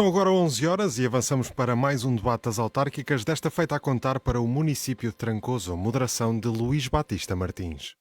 São agora 11 horas e avançamos para mais um debate das autárquicas, desta feita a contar para o município de Trancoso, moderação de Luís Batista Martins.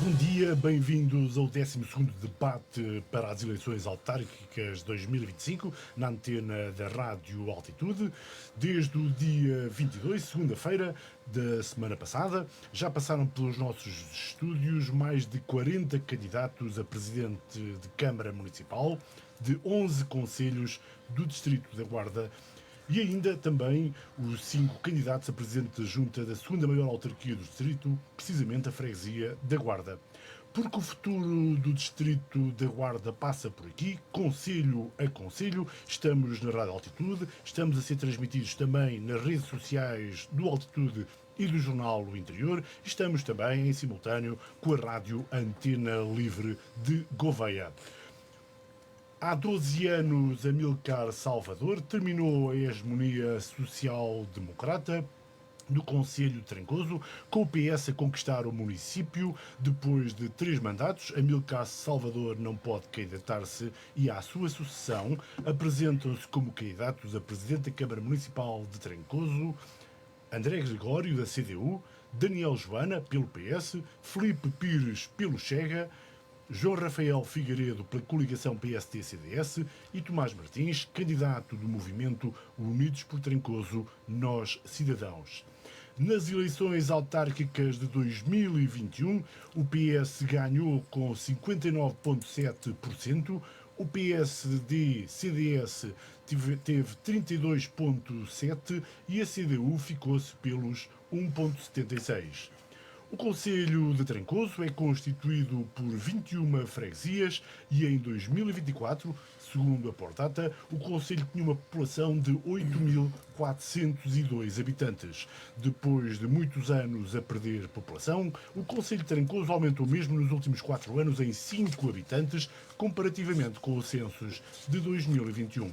Bom dia, bem-vindos ao 12º debate para as eleições autárquicas 2025 na antena da Rádio Altitude. Desde o dia 22, segunda-feira da semana passada, já passaram pelos nossos estúdios mais de 40 candidatos a presidente de Câmara Municipal de 11 concelhos do Distrito da Guarda e ainda também os 5 candidatos a presidente da Junta da segunda maior autarquia do Distrito, precisamente a freguesia da Guarda. Porque o futuro do Distrito da Guarda passa por aqui, concelho a concelho. Estamos na Rádio Altitude, estamos a ser transmitidos também nas redes sociais do Altitude e do Jornal O Interior. Estamos também em simultâneo com a Rádio Antena Livre de Gouveia. Há 12 anos, Amílcar Salvador terminou a hegemonia social-democrata do Concelho de Trancoso, com o PS a conquistar o município. Depois de 3 mandatos, Amílcar Salvador não pode candidatar-se e, à sua sucessão, apresentam-se como candidatos a presidente da Câmara Municipal de Trancoso André Gregório, da CDU, Daniel Joana, pelo PS, Filipe Pires, pelo Chega, João Rafael Figueiredo, pela coligação PST-CDS e Tomás Martins, candidato do movimento Unidos por Trancoso, Nós Cidadãos. Nas eleições autárquicas de 2021, o PS ganhou com 59,7%, o PSD-CDS teve 32,7% e a CDU ficou-se pelos 1,76%. O Concelho de Trancoso é constituído por 21 freguesias e em 2024, segundo a Portata, o Concelho tinha uma população de 8.402 habitantes. Depois de muitos anos a perder população, o Concelho de Trancoso aumentou mesmo nos últimos 4 anos em 5 habitantes, comparativamente com os censos de 2021.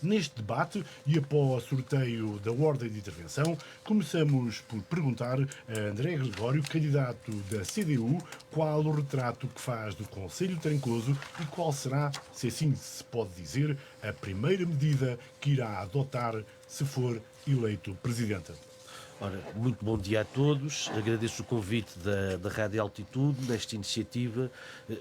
Neste debate, e após o sorteio da ordem de intervenção, começamos por perguntar a André Gregório, candidato da CDU, qual o retrato que faz do Concelho de Trancoso e qual será, se assim se pode dizer, a primeira medida que irá adotar se for eleito presidente. Ora, muito bom dia a todos, agradeço o convite da Rádio Altitude nesta iniciativa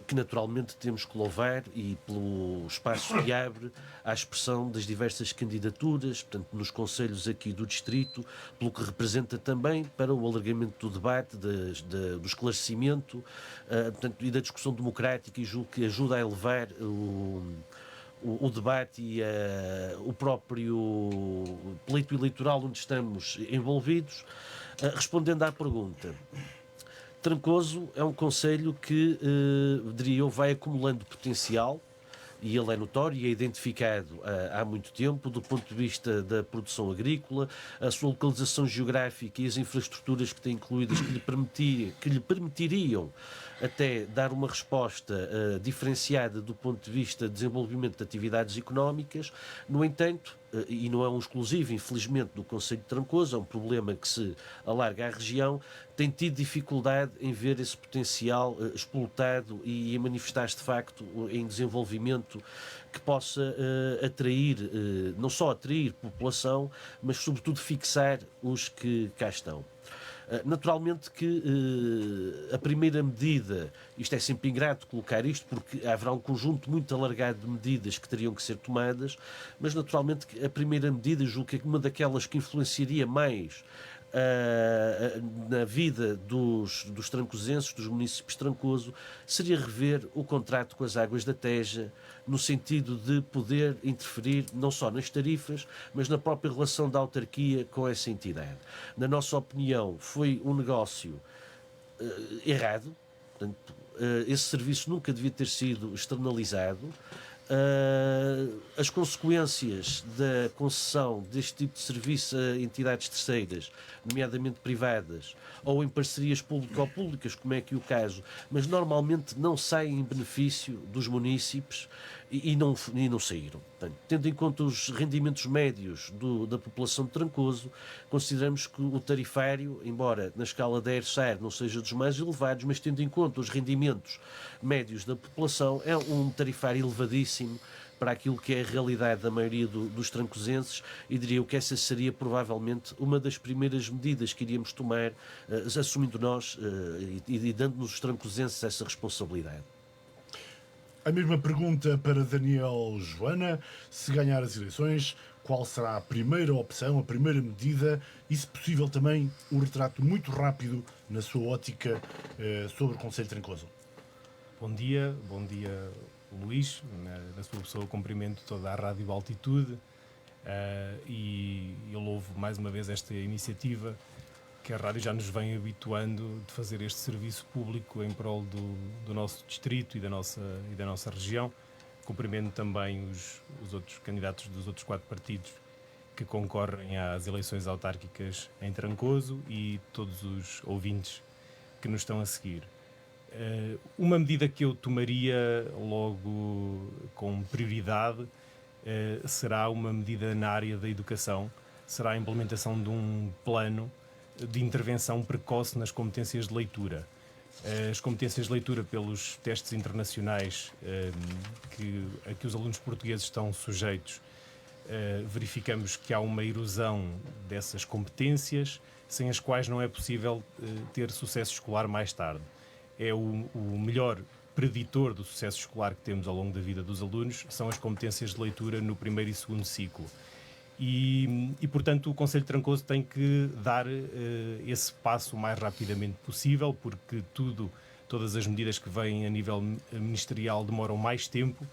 que naturalmente temos que louvar e pelo espaço que abre à expressão das diversas candidaturas, portanto nos concelhos aqui do Distrito, pelo que representa também para o alargamento do debate, do esclarecimento portanto, e da discussão democrática, e julgo que ajuda a elevar o debate e o próprio pleito eleitoral onde estamos envolvidos. Respondendo à pergunta, Trancoso é um concelho que, diria eu, vai acumulando potencial, e ele é notório e é identificado há muito tempo do ponto de vista da produção agrícola, a sua localização geográfica e as infraestruturas que tem incluídas que lhe permitiriam até dar uma resposta diferenciada do ponto de vista de desenvolvimento de atividades económicas. No entanto, e não é um exclusivo, infelizmente, do Concelho de Trancoso, é um problema que se alarga à região, tem tido dificuldade em ver esse potencial explotado e a manifestar-se, de facto, em desenvolvimento que possa atrair, não só atrair população, mas, sobretudo, fixar os que cá estão. Naturalmente que a primeira medida, isto é sempre ingrato colocar isto, porque haverá um conjunto muito alargado de medidas que teriam que ser tomadas, mas naturalmente que a primeira medida, julgo que é uma daquelas que influenciaria mais na vida dos trancosenses, dos municípios de Trancoso, seria rever o contrato com as águas da Teja, no sentido de poder interferir não só nas tarifas, mas na própria relação da autarquia com essa entidade. Na nossa opinião, foi um negócio errado, portanto, esse serviço nunca devia ter sido externalizado. As consequências da concessão deste tipo de serviço a entidades terceiras, nomeadamente privadas, ou em parcerias público-públicas, como é que é o caso, mas normalmente não saem em benefício dos munícipes e não saíram. Portanto, tendo em conta os rendimentos médios da população de Trancoso, consideramos que o tarifário, embora na escala da ERSAR não seja dos mais elevados, mas tendo em conta os rendimentos médios da população, é um tarifário elevadíssimo para aquilo que é a realidade da maioria dos trancosenses, e diria eu que essa seria provavelmente uma das primeiras medidas que iríamos tomar, assumindo nós e dando-nos os trancosenses essa responsabilidade. A mesma pergunta para Daniel Joana. Se ganhar as eleições, qual será a primeira opção, a primeira medida e, se possível, também um retrato muito rápido na sua ótica sobre o Conselho de Trancoso? Bom dia, Luís. Na sua pessoa, cumprimento toda a Rádio Altitude e eu louvo mais uma vez esta iniciativa que a rádio já nos vem habituando de fazer este serviço público em prol do nosso distrito e da nossa região. Cumprimento também os outros candidatos dos outros 4 partidos que concorrem às eleições autárquicas em Trancoso e todos os ouvintes que nos estão a seguir. Uma medida que eu tomaria logo com prioridade será uma medida na área da educação, será a implementação de um plano de intervenção precoce nas competências de leitura. As competências de leitura pelos testes internacionais a que os alunos portugueses estão sujeitos, verificamos que há uma erosão dessas competências, sem as quais não é possível ter sucesso escolar mais tarde. É o melhor preditor do sucesso escolar que temos ao longo da vida dos alunos, são as competências de leitura no primeiro e segundo ciclo. E portanto, o Conselho de Trancoso tem que dar esse passo o mais rapidamente possível, porque todas as medidas que vêm a nível ministerial demoram mais tempo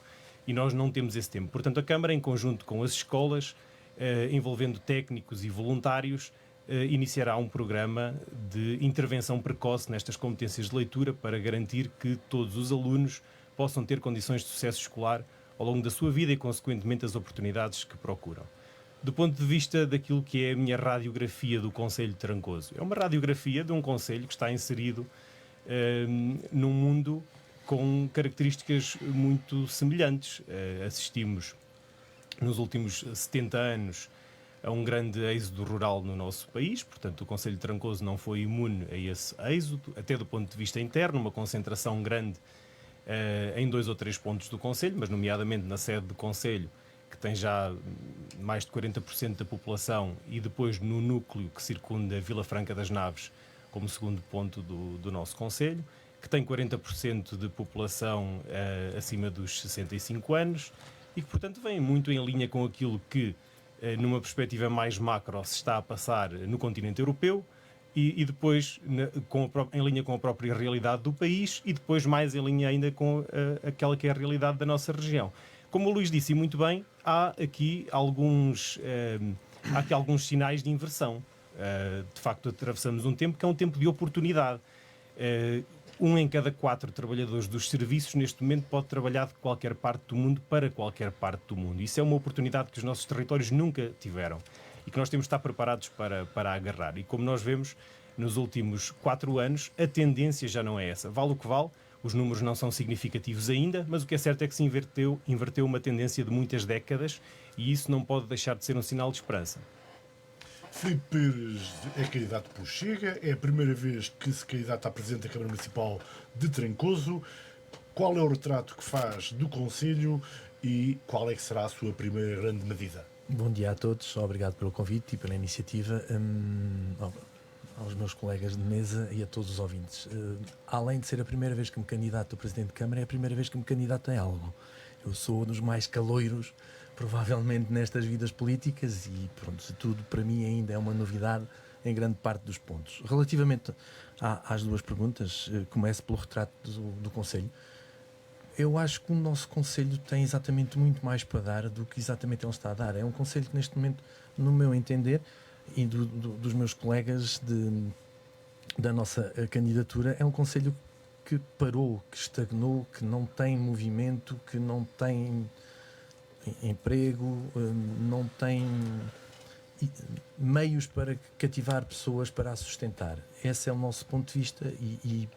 e nós não temos esse tempo. Portanto, a Câmara, em conjunto com as escolas, envolvendo técnicos e voluntários, iniciará um programa de intervenção precoce nestas competências de leitura para garantir que todos os alunos possam ter condições de sucesso escolar ao longo da sua vida e, consequentemente, as oportunidades que procuram. Do ponto de vista daquilo que é a minha radiografia do Conselho de Trancoso, é uma radiografia de um Conselho que está inserido num mundo com características muito semelhantes. Assistimos nos últimos 70 anos a um grande êxodo rural no nosso país, portanto o Conselho de Trancoso não foi imune a esse êxodo, até do ponto de vista interno, uma concentração grande em 2 ou 3 pontos do Conselho, mas nomeadamente na sede do Conselho, que tem já mais de 40% da população, e depois no núcleo que circunda Vila Franca das Naves como segundo ponto do nosso Conselho, que tem 40% de população acima dos 65 anos e que, portanto, vem muito em linha com aquilo que, numa perspectiva mais macro, se está a passar no continente europeu e depois em linha com a própria realidade do país e depois mais em linha ainda com aquela que é a realidade da nossa região. Como o Luís disse muito bem, há aqui alguns sinais de inversão. De facto, atravessamos um tempo que é um tempo de oportunidade. 1 em cada 4 trabalhadores dos serviços, neste momento, pode trabalhar de qualquer parte do mundo para qualquer parte do mundo. Isso é uma oportunidade que os nossos territórios nunca tiveram e que nós temos de estar preparados para agarrar. E como nós vemos, nos últimos 4 anos, a tendência já não é essa. Vale o que vale. Os números não são significativos ainda, mas o que é certo é que se inverteu uma tendência de muitas décadas e isso não pode deixar de ser um sinal de esperança. Filipe Pires é candidato pelo Chega, é a primeira vez que se candidata a Presidente da Câmara Municipal de Trancoso. Qual é o retrato que faz do Conselho e qual é que será a sua primeira grande medida? Bom dia a todos, obrigado pelo convite e pela iniciativa. Aos meus colegas de mesa e a todos os ouvintes. Além de ser a primeira vez que me candidato a Presidente de Câmara, é a primeira vez que me candidato a algo. Eu sou um dos mais caloiros, provavelmente, nestas vidas políticas e, pronto, tudo para mim ainda é uma novidade em grande parte dos pontos. Relativamente às 2 perguntas, começo pelo retrato do Conselho. Eu acho que o nosso Conselho tem exatamente muito mais para dar do que exatamente ele está a dar. É um Conselho que, neste momento, no meu entender, e dos meus colegas da nossa candidatura, é um Conselho que parou, que estagnou, que não tem movimento, que não tem emprego, não tem meios para cativar pessoas para a sustentar. Esse é o nosso ponto de vista e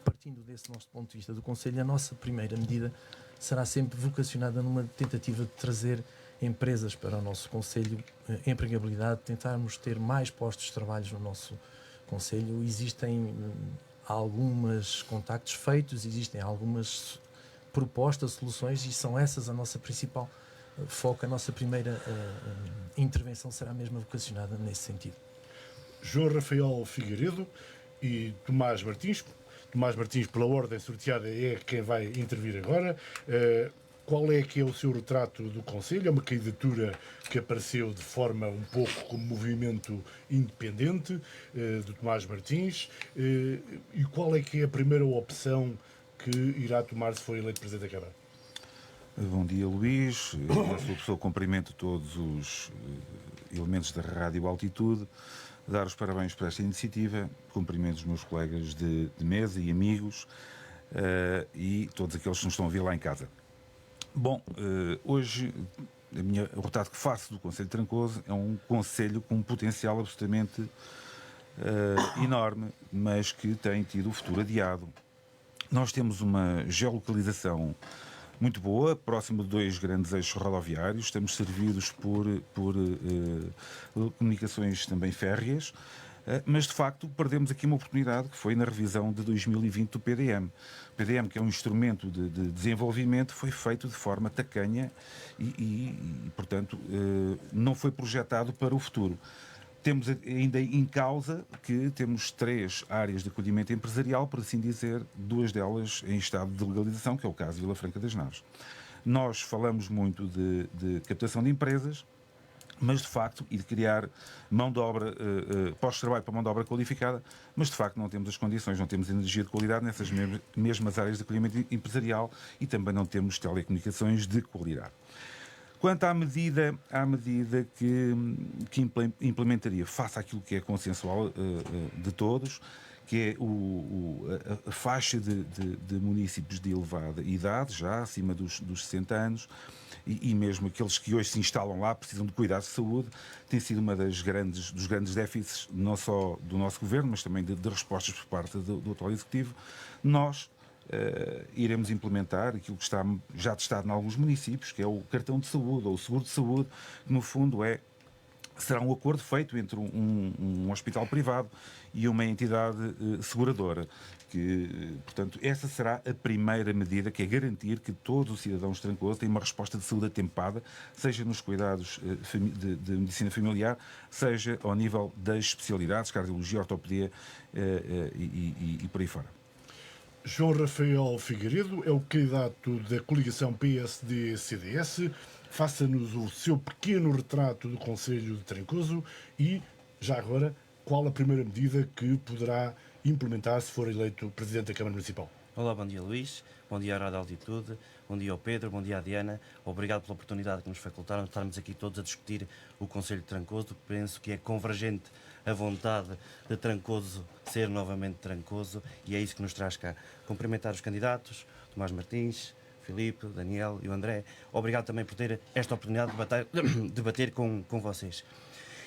partindo desse nosso ponto de vista do Conselho, a nossa primeira medida será sempre vocacionada numa tentativa de trazer empresas para o nosso Conselho, empregabilidade, tentarmos ter mais postos de trabalho no nosso Conselho. Existem alguns contactos feitos, existem algumas propostas, soluções, e são essas a nossa principal foco, a nossa primeira intervenção será mesmo vocacionada nesse sentido. João Rafael Figueiredo e Tomás Martins. Tomás Martins, pela ordem sorteada, é quem vai intervir agora. Qual é que é o seu retrato do Conselho? É uma candidatura que apareceu de forma um pouco como movimento independente, do Tomás Martins. E qual é que é a primeira opção que irá tomar se for eleito Presidente da Câmara? Bom dia, Luís. Eu sou pessoa, cumprimento todos os elementos da Rádio Altitude, dar os parabéns por esta iniciativa, cumprimento os meus colegas de mesa e amigos e todos aqueles que nos estão a ver lá em casa. Bom, hoje o retrato que faço do Conselho de Trancoso é um conselho com um potencial absolutamente enorme, mas que tem tido o futuro adiado. Nós temos uma geolocalização muito boa, próximo de 2 grandes eixos rodoviários, estamos servidos por comunicações também férreas, mas de facto perdemos aqui uma oportunidade que foi na revisão de 2020 do PDM. O PDM, que é um instrumento de desenvolvimento, foi feito de forma tacanha e portanto, não foi projetado para o futuro. Temos ainda em causa que temos 3 áreas de acolhimento empresarial, por assim dizer, 2 delas em estado de legalização, que é o caso de Vila Franca das Naves. Nós falamos muito de captação de empresas, mas de facto, e de criar mão de obra, pós-trabalho para mão de obra qualificada, mas de facto não temos as condições, não temos energia de qualidade nessas mesmas áreas de acolhimento empresarial e também não temos telecomunicações de qualidade. Quanto à medida que implementaria, face àquilo que é consensual de todos, que é a faixa de municípios de elevada idade, já acima dos 60 anos, e mesmo aqueles que hoje se instalam lá precisam de cuidados de saúde, tem sido uma dos grandes déficits, não só do nosso governo, mas também de respostas por parte do atual Executivo. Nós iremos implementar aquilo que está já testado em alguns municípios, que é o cartão de saúde ou o seguro de saúde, que no fundo será um acordo feito entre um hospital privado e uma entidade seguradora. Portanto, essa será a primeira medida, que é garantir que todos os cidadãos de Trancoso têm uma resposta de saúde atempada, seja nos cuidados de medicina familiar, seja ao nível das especialidades, cardiologia, ortopedia e por aí fora. João Rafael Figueiredo é o candidato da coligação PSD-CDS. Faça-nos o seu pequeno retrato do Conselho de Trancoso e, já agora, qual a primeira medida que poderá implementar se for eleito Presidente da Câmara Municipal? Olá, bom dia, Luís. Bom dia à Rádio Altitude. Bom dia ao Pedro. Bom dia à Diana. Obrigado pela oportunidade que nos facultaram de estarmos aqui todos a discutir o Conselho de Trancoso. Penso que é convergente a vontade de Trancoso ser novamente Trancoso e é isso que nos traz cá. Cumprimentar os candidatos, Tomás Martins, Filipe, Daniel e o André. Obrigado também por ter esta oportunidade de debater com vocês.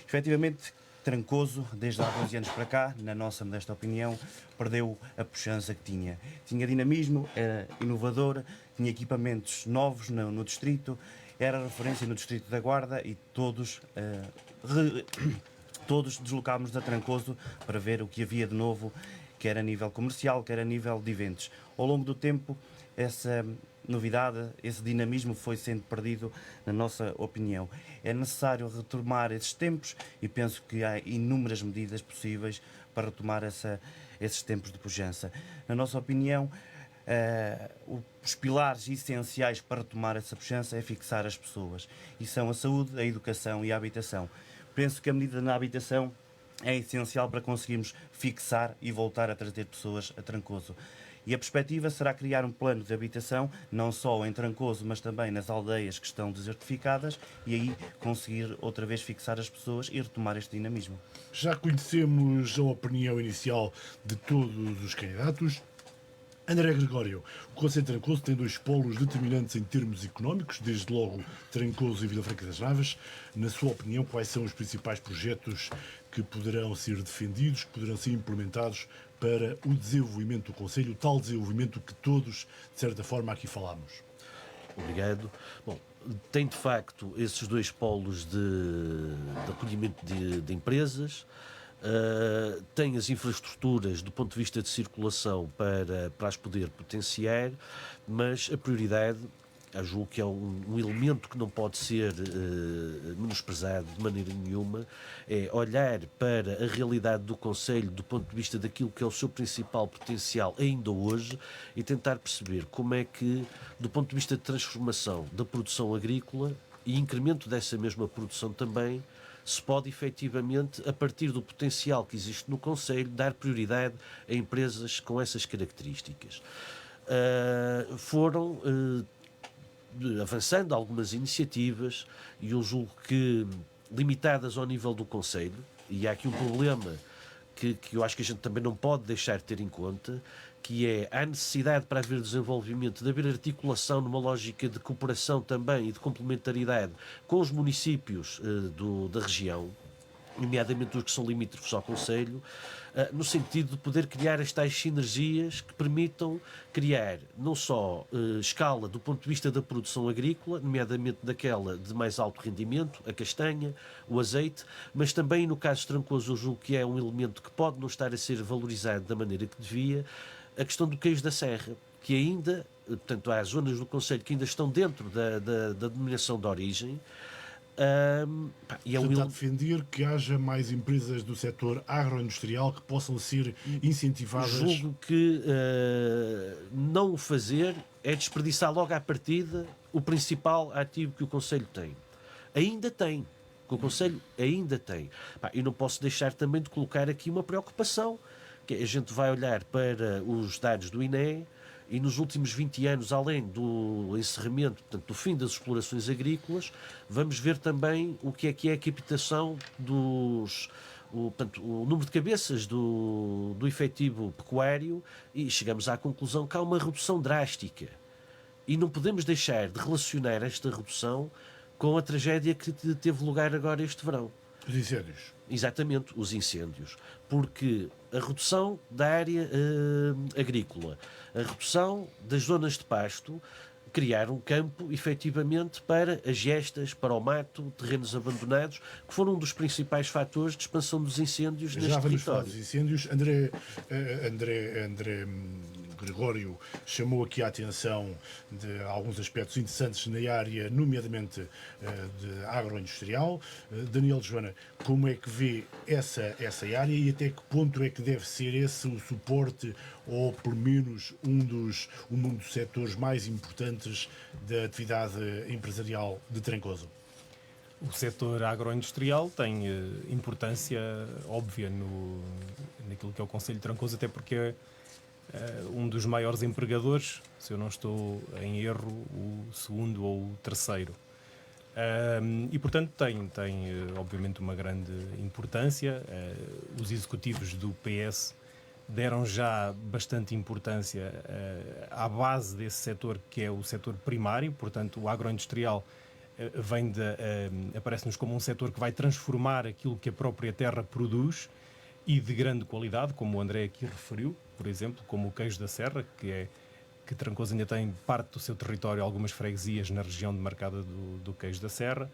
Efetivamente, Trancoso, desde há 11 anos para cá, na nossa modesta opinião, perdeu a puxança que tinha. Tinha dinamismo, era inovador, tinha equipamentos novos no distrito, era referência no distrito da Guarda e todos deslocámos da Trancoso para ver o que havia de novo, quer a nível comercial, quer a nível de eventos. Ao longo do tempo, essa novidade, esse dinamismo foi sendo perdido, na nossa opinião. É necessário retomar esses tempos e penso que há inúmeras medidas possíveis para retomar esses tempos de pujança. Na nossa opinião, os pilares essenciais para retomar essa pujança é fixar as pessoas, e são a saúde, a educação e a habitação. Penso que a medida na habitação é essencial para conseguirmos fixar e voltar a trazer pessoas a Trancoso. E a perspectiva será criar um plano de habitação, não só em Trancoso, mas também nas aldeias que estão desertificadas, e aí conseguir outra vez fixar as pessoas e retomar este dinamismo. Já conhecemos a opinião inicial de todos os candidatos. André Gregório, o Conselho de Trancoso tem 2 polos determinantes em termos económicos, desde logo Trancoso e Vila Franca das Naves. Na sua opinião, quais são os principais projetos que poderão ser defendidos, que poderão ser implementados para o desenvolvimento do Conselho, o tal desenvolvimento que todos, de certa forma, aqui falámos? Obrigado. Bom, tem de facto esses dois polos de acolhimento de empresas, tem as infraestruturas do ponto de vista de circulação para as poder potenciar, mas a prioridade, eu julgo que é um elemento que não pode ser menosprezado de maneira nenhuma, é olhar para a realidade do concelho do ponto de vista daquilo que é o seu principal potencial ainda hoje e tentar perceber como é que, do ponto de vista de transformação da produção agrícola e incremento dessa mesma produção também, se pode efetivamente, a partir do potencial que existe no concelho, dar prioridade a empresas com essas características. Foram avançando algumas iniciativas, e eu julgo que limitadas ao nível do concelho, e há aqui um problema que eu acho que a gente também não pode deixar de ter em conta, que é a necessidade para haver desenvolvimento, de haver articulação numa lógica de cooperação também e de complementaridade com os municípios da região, nomeadamente os que são limítrofes ao concelho, no sentido de poder criar as tais sinergias que permitam criar não só escala do ponto de vista da produção agrícola, nomeadamente daquela de mais alto rendimento, a castanha, o azeite, mas também no caso de Trancoso, eu julgo que é um elemento que pode não estar a ser valorizado da maneira que devia, a questão do queijo da serra, que ainda, portanto, há zonas do concelho que ainda estão dentro da denominação de origem. E é a defender que haja mais empresas do setor agroindustrial que possam ser incentivadas. Julgo que não o fazer é desperdiçar logo à partida o principal ativo que o concelho tem. Ainda tem. Que o concelho ainda tem. E não posso deixar também de colocar aqui uma preocupação, que a gente vai olhar para os dados do INE e nos últimos 20 anos, além do encerramento, portanto, do fim das explorações agrícolas, vamos ver também o que é a captação portanto, o número de cabeças do efetivo pecuário, e chegamos à conclusão que há uma redução drástica. E não podemos deixar de relacionar esta redução com a tragédia que teve lugar agora este verão. Os incêndios. Exatamente, os incêndios. Porque a redução da área agrícola, a redução das zonas de pasto, criaram campo, efetivamente, para as gestas, para o mato, terrenos abandonados, que foram um dos principais fatores de expansão dos incêndios neste território. Já vamos falar dos incêndios. André Gregório chamou aqui a atenção de alguns aspectos interessantes na área, nomeadamente de agroindustrial. Daniel Joana, como é que vê essa área e até que ponto é que deve ser esse o suporte, ou pelo menos um dos setores mais importantes da atividade empresarial de Trancoso? O setor agroindustrial tem importância óbvia naquilo que é o Concelho de Trancoso, até porque é um dos maiores empregadores, se eu não estou em erro, o segundo ou o terceiro. E, portanto, tem obviamente uma grande importância. Os executivos do PS deram já bastante importância à base desse setor, que é o setor primário. Portanto, o agroindustrial aparece-nos como um setor que vai transformar aquilo que a própria terra produz, e de grande qualidade, como o André aqui referiu, por exemplo, como o queijo da serra, que Trancoso ainda tem parte do seu território, algumas freguesias na região demarcada do queijo da serra,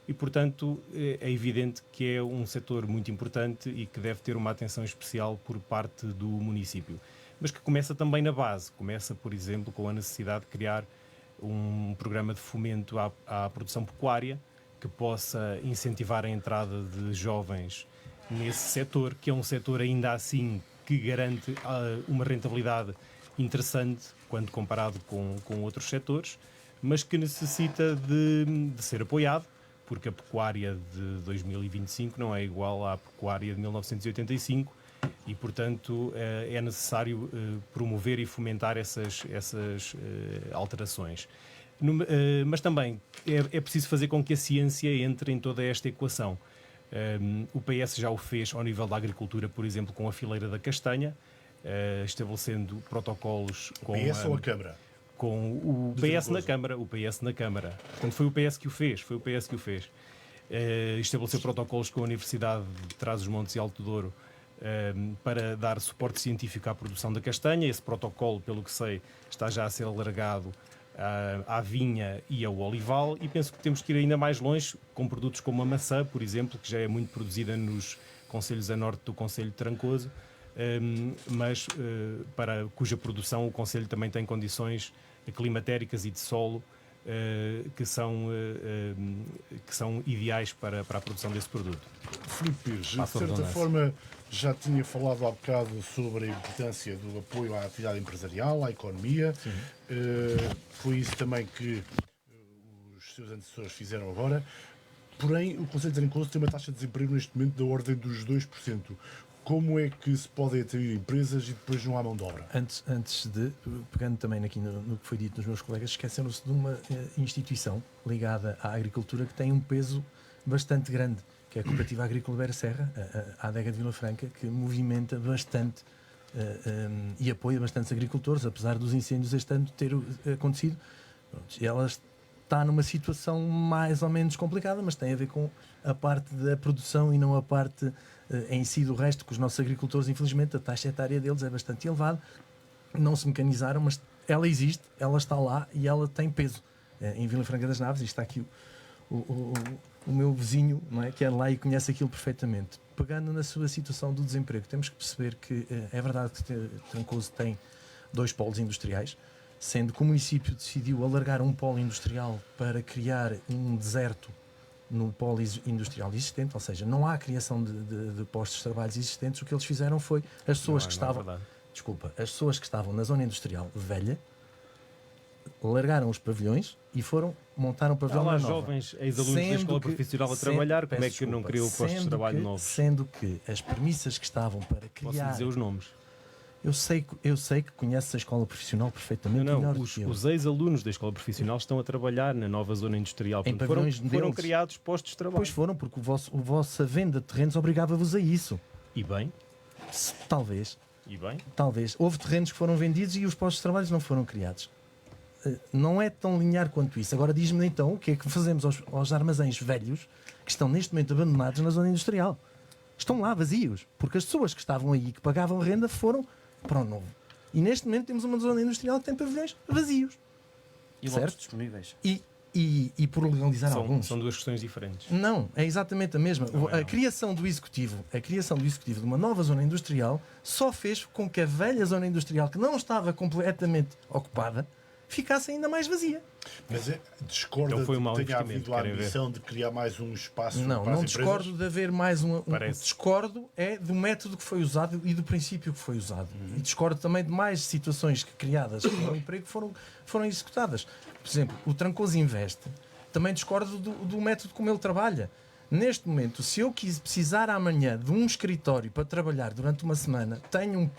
e, portanto, é evidente que é um setor muito importante e que deve ter uma atenção especial por parte do município. Mas que começa também na base. Começa, por exemplo, com a necessidade de criar um programa de fomento à produção pecuária que possa incentivar a entrada de jovens nesse setor, que é um setor ainda assim que garante uma rentabilidade interessante quando comparado com outros setores, mas que necessita de ser apoiado, porque a pecuária de 2025 não é igual à pecuária de 1985 e, portanto, é necessário promover e fomentar essas alterações. Mas também é preciso fazer com que a ciência entre em toda esta equação. O PS já o fez ao nível da agricultura, por exemplo, com a fileira da castanha, estabelecendo protocolos com... O PS ou a Câmara? Com o PS na Câmara. O PS na Câmara. Portanto, foi o PS que o fez. Estabeleceu protocolos com a Universidade de Trás-os-Montes e Alto Douro para dar suporte científico à produção da castanha. Esse protocolo, pelo que sei, está já a ser alargado à vinha e ao olival, e penso que temos que ir ainda mais longe com produtos como a maçã, por exemplo, que já é muito produzida nos concelhos a norte do Concelho de Trancoso, mas cuja produção o Concelho também tem condições climatéricas e de solo que são ideais para a produção desse produto. Filipe Pires, de Passo a certa redundância. forma já tinha falado há bocado sobre a importância do apoio à atividade empresarial, à economia. Foi isso também que os seus antecessores fizeram agora. Porém, o Concelho de Trancoso tem uma taxa de desemprego neste momento da ordem dos 2%. Como é que se podem atrair empresas e depois não há mão de obra? Antes de, pegando também aqui no que foi dito nos meus colegas, esqueceram-se de uma instituição ligada à agricultura que tem um peso bastante grande, que é a Cooperativa Agrícola Beira Serra, a adega de Vila Franca, que movimenta bastante e apoia bastantes agricultores, apesar dos incêndios este ano ter acontecido. Pronto, ela está numa situação mais ou menos complicada, mas tem a ver com a parte da produção e não a parte em si do resto, que os nossos agricultores, infelizmente, a taxa etária deles é bastante elevada, não se mecanizaram, mas ela existe, ela está lá e ela tem peso. Em Vila Franca das Naves, e está aqui o meu vizinho, não é, que é lá e conhece aquilo perfeitamente. Pegando na sua situação do desemprego, temos que perceber que é verdade que Trancoso tem 2 polos industriais, sendo que o município decidiu alargar um polo industrial para criar um deserto no polo industrial existente, ou seja, não há criação de postos de trabalho existentes. O que eles fizeram foi as pessoas que estavam, as pessoas que estavam na zona industrial velha largaram os pavilhões e montaram um pavilhão Há lá nova. jovens ex-alunos da escola profissional a trabalhar, como é que não criou postos de trabalho novos? Sendo que as premissas que estavam para criar... Posso dizer os nomes? Eu sei que conheces a escola profissional perfeitamente melhor do que eu. Os ex-alunos da escola profissional estão a trabalhar na nova zona industrial. Em Portanto, pavilhões foram deles. criados postos de trabalho. Pois foram, porque a vossa venda de terrenos obrigava-vos a isso. E bem? Talvez. E bem? Talvez. Houve terrenos que foram vendidos e os postos de trabalho não foram criados. Não é tão linear quanto isso. Agora diz-me então o que é que fazemos aos armazéns velhos que estão neste momento abandonados na zona industrial. Estão lá vazios, porque as pessoas que estavam aí, que pagavam renda, foram para o novo. E neste momento temos uma zona industrial que tem pavilhões vazios. E certo? lotes disponíveis. E por legalizar alguns. São duas questões diferentes. Não, é exatamente a mesma. A criação do executivo de uma nova zona industrial só fez com que a velha zona industrial, que não estava completamente ocupada, ficasse ainda mais vazia. Mas discorda Então foi um mau de que tenha investimento, havido a querem ver? ambição de criar mais um espaço Não, para as não empresas? discordo de haver mais Parece. discordo é do método que foi usado e do princípio que foi usado. E discordo também de mais situações criadas para o emprego que foram executadas. Por exemplo, o Trancoso Investe. Também discordo do método como ele trabalha. Neste momento, se eu precisar amanhã de um escritório para trabalhar durante uma semana, tenho